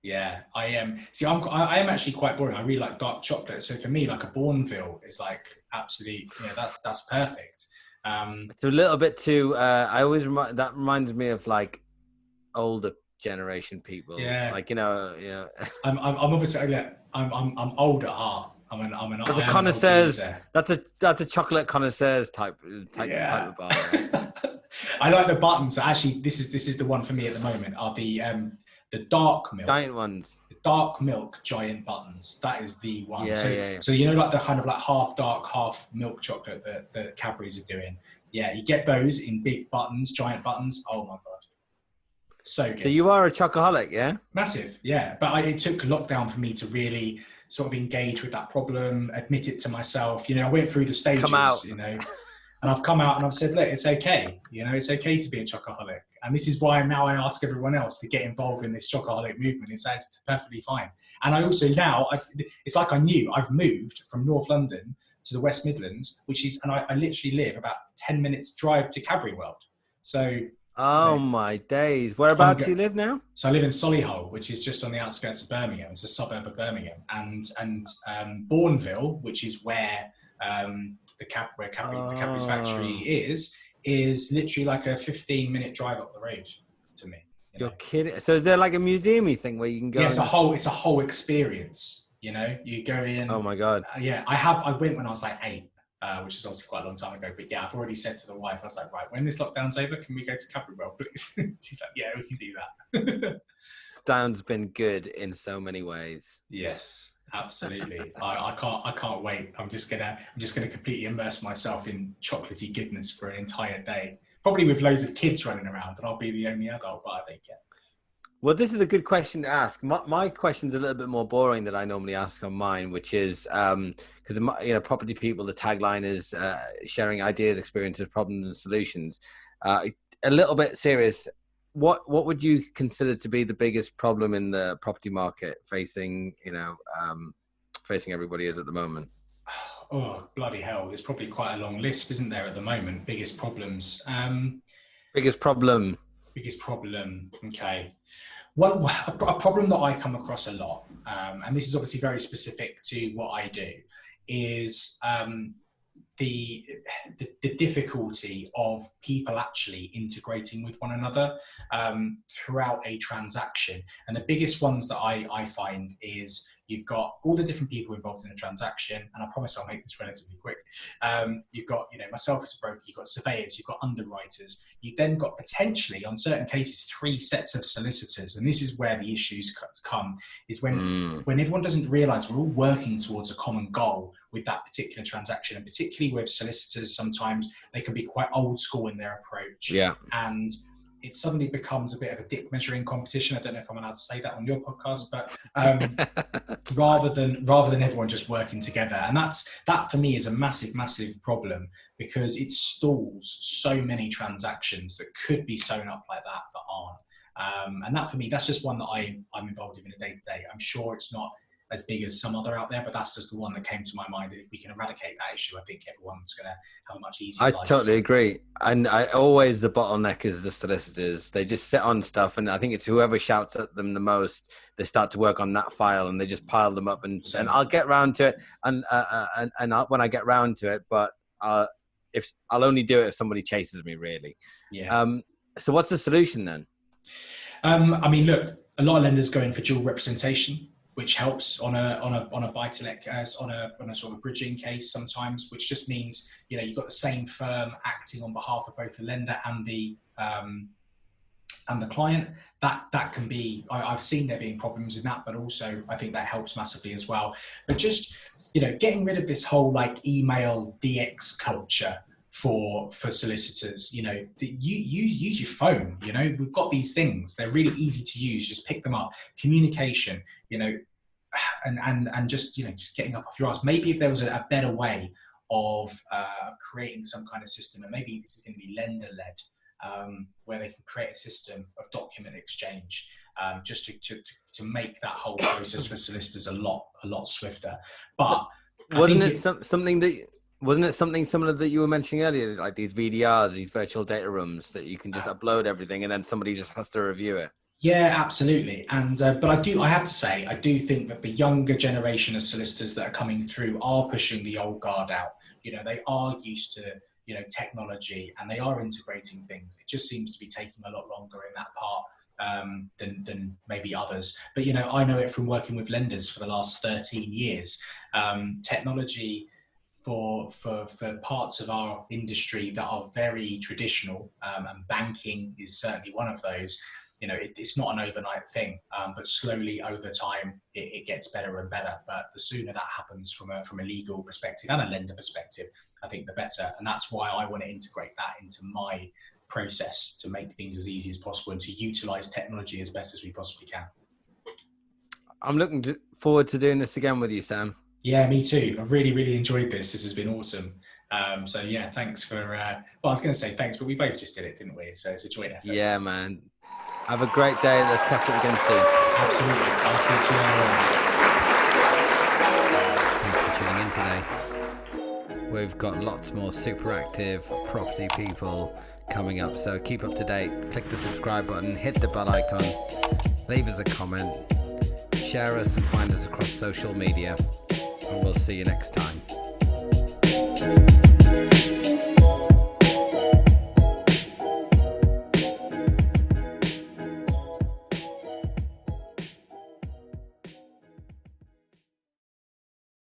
yeah, I am. See, I am actually quite boring. I really like dark chocolate. So for me, like a Bourneville is like absolutely, that's perfect. It's a little bit too, that reminds me of like older generation people. Yeah. Like, yeah. I'm obviously, I'm old at heart. That's a connoisseurs. That's a chocolate connoisseurs type of bar. I like the buttons. Actually, this is the one for me at the moment. Are the dark milk giant ones? The dark milk giant buttons. That is the one. Yeah, so like the kind of like half dark, half milk chocolate that the Cadbury's are doing. Yeah, you get those in big buttons, giant buttons. Oh my God. So good. So you are a chocoholic, yeah? Massive, yeah. But it took lockdown for me to really sort of engage with that problem, admit it to myself. I went through the stages, come out. And I've come out and I've said, look, it's okay. It's okay to be a chocoholic. And this is why now I ask everyone else to get involved in this chocoholic movement. It's perfectly fine. And I also now, it's like I've moved from North London to the West Midlands, and I literally live about 10 minutes drive to Cadbury World. So... Oh my days. Whereabouts do you live now? So I live in Solihull, which is just on the outskirts of Birmingham. It's a suburb of Birmingham. And Bourneville, which is where the Cadbury's factory is literally like a 15-minute drive up the road to me. You're kidding. So is there like a museum-y thing where you can go? Yeah, it's a whole experience. You go in. Oh my God. Yeah, I went when I was like 8. Which is obviously quite a long time ago. But yeah, I've already said to the wife, I was like, right, when this lockdown's over, can we go to Cadbury World, please? She's like, yeah, we can do that. Lockdown's been good in so many ways. Yes, absolutely. I can't wait. I'm just gonna completely immerse myself in chocolatey goodness for an entire day. Probably with loads of kids running around, and I'll be the only adult, but I don't care. Well, this is a good question to ask. My question's a little bit more boring than I normally ask on mine, which is because property people, the tagline is sharing ideas, experiences, problems, and solutions. A little bit serious. What would you consider to be the biggest problem in the property market facing facing everybody is at the moment? Oh, bloody hell! There's probably quite a long list, isn't there, at the moment? Biggest problems. Biggest problem. Biggest problem. Okay. Well, a problem that I come across a lot, and this is obviously very specific to what I do, is the difficulty of people actually integrating with one another throughout a transaction. And the biggest ones that I find is you've got all the different people involved in a transaction, and I promise I'll make this relatively quick. You've got, myself as a broker, you've got surveyors, you've got underwriters, you've then got potentially, on certain cases, 3 sets of solicitors. And this is where the issues come, is when everyone doesn't realise we're all working towards a common goal with that particular transaction. And particularly with solicitors, sometimes they can be quite old school in their approach. Yeah. And it suddenly becomes a bit of a dick measuring competition. I don't know if I'm allowed to say that on your podcast, but rather than everyone just working together. And that for me is a massive, massive problem, because it stalls so many transactions that could be sewn up like that aren't. And that for me, that's just one that I'm involved in a day-to-day. I'm sure it's not as big as some other out there, but that's just the one that came to my mind. And if we can eradicate that issue, I think everyone's going to have a much easier life. I totally agree. And the bottleneck is the solicitors. They just sit on stuff, and I think it's whoever shouts at them the most, they start to work on that file, and they just pile them up, and I'll get round to it. And when I get round to it, but if I'll only do it if somebody chases me, really. Yeah. So what's the solution then? I mean, look, a lot of lenders go in for dual representation, which helps on a buy-to-let, on a sort of bridging case sometimes, which just means you've got the same firm acting on behalf of both the lender and the client. That can be, I've seen there being problems in that, but also I think that helps massively as well. But just getting rid of this whole like email DX culture for solicitors, use your phone. We've got these things, they're really easy to use, just pick them up. Communication, and just getting up off your ass. Maybe if there was a better way of creating some kind of system, and maybe this is going to be lender led, where they can create a system of document exchange, just to make that whole process for solicitors a lot swifter. But wasn't it something similar that you were mentioning earlier, like these VDRs, these virtual data rooms, that you can just upload everything and then somebody just has to review it? Yeah, absolutely. And but I have to say, I do think that the younger generation of solicitors that are coming through are pushing the old guard out. They are used to technology, and they are integrating things. It just seems to be taking a lot longer in that part than maybe others. But I know it from working with lenders for the last 13 years. Technology for parts of our industry that are very traditional, and banking is certainly one of those. It's not an overnight thing, but slowly over time it gets better and better. But the sooner that happens from a legal perspective and a lender perspective, I think the better. And that's why I want to integrate that into my process, to make things as easy as possible and to utilize technology as best as we possibly can. I'm looking forward to doing this again with you, Sam. Yeah, me too. I've really, really enjoyed this. This has been awesome. So yeah, thanks for, I was going to say thanks, but we both just did it, didn't we? So it's a joint effort. Yeah, man. Have a great day. Let's catch up again soon. Absolutely. I'll speak to you later. Thanks for tuning in today. We've got lots more super active property people coming up. So keep up to date. Click the subscribe button, hit the bell icon, leave us a comment, share us and find us across social media. And we'll see you next time.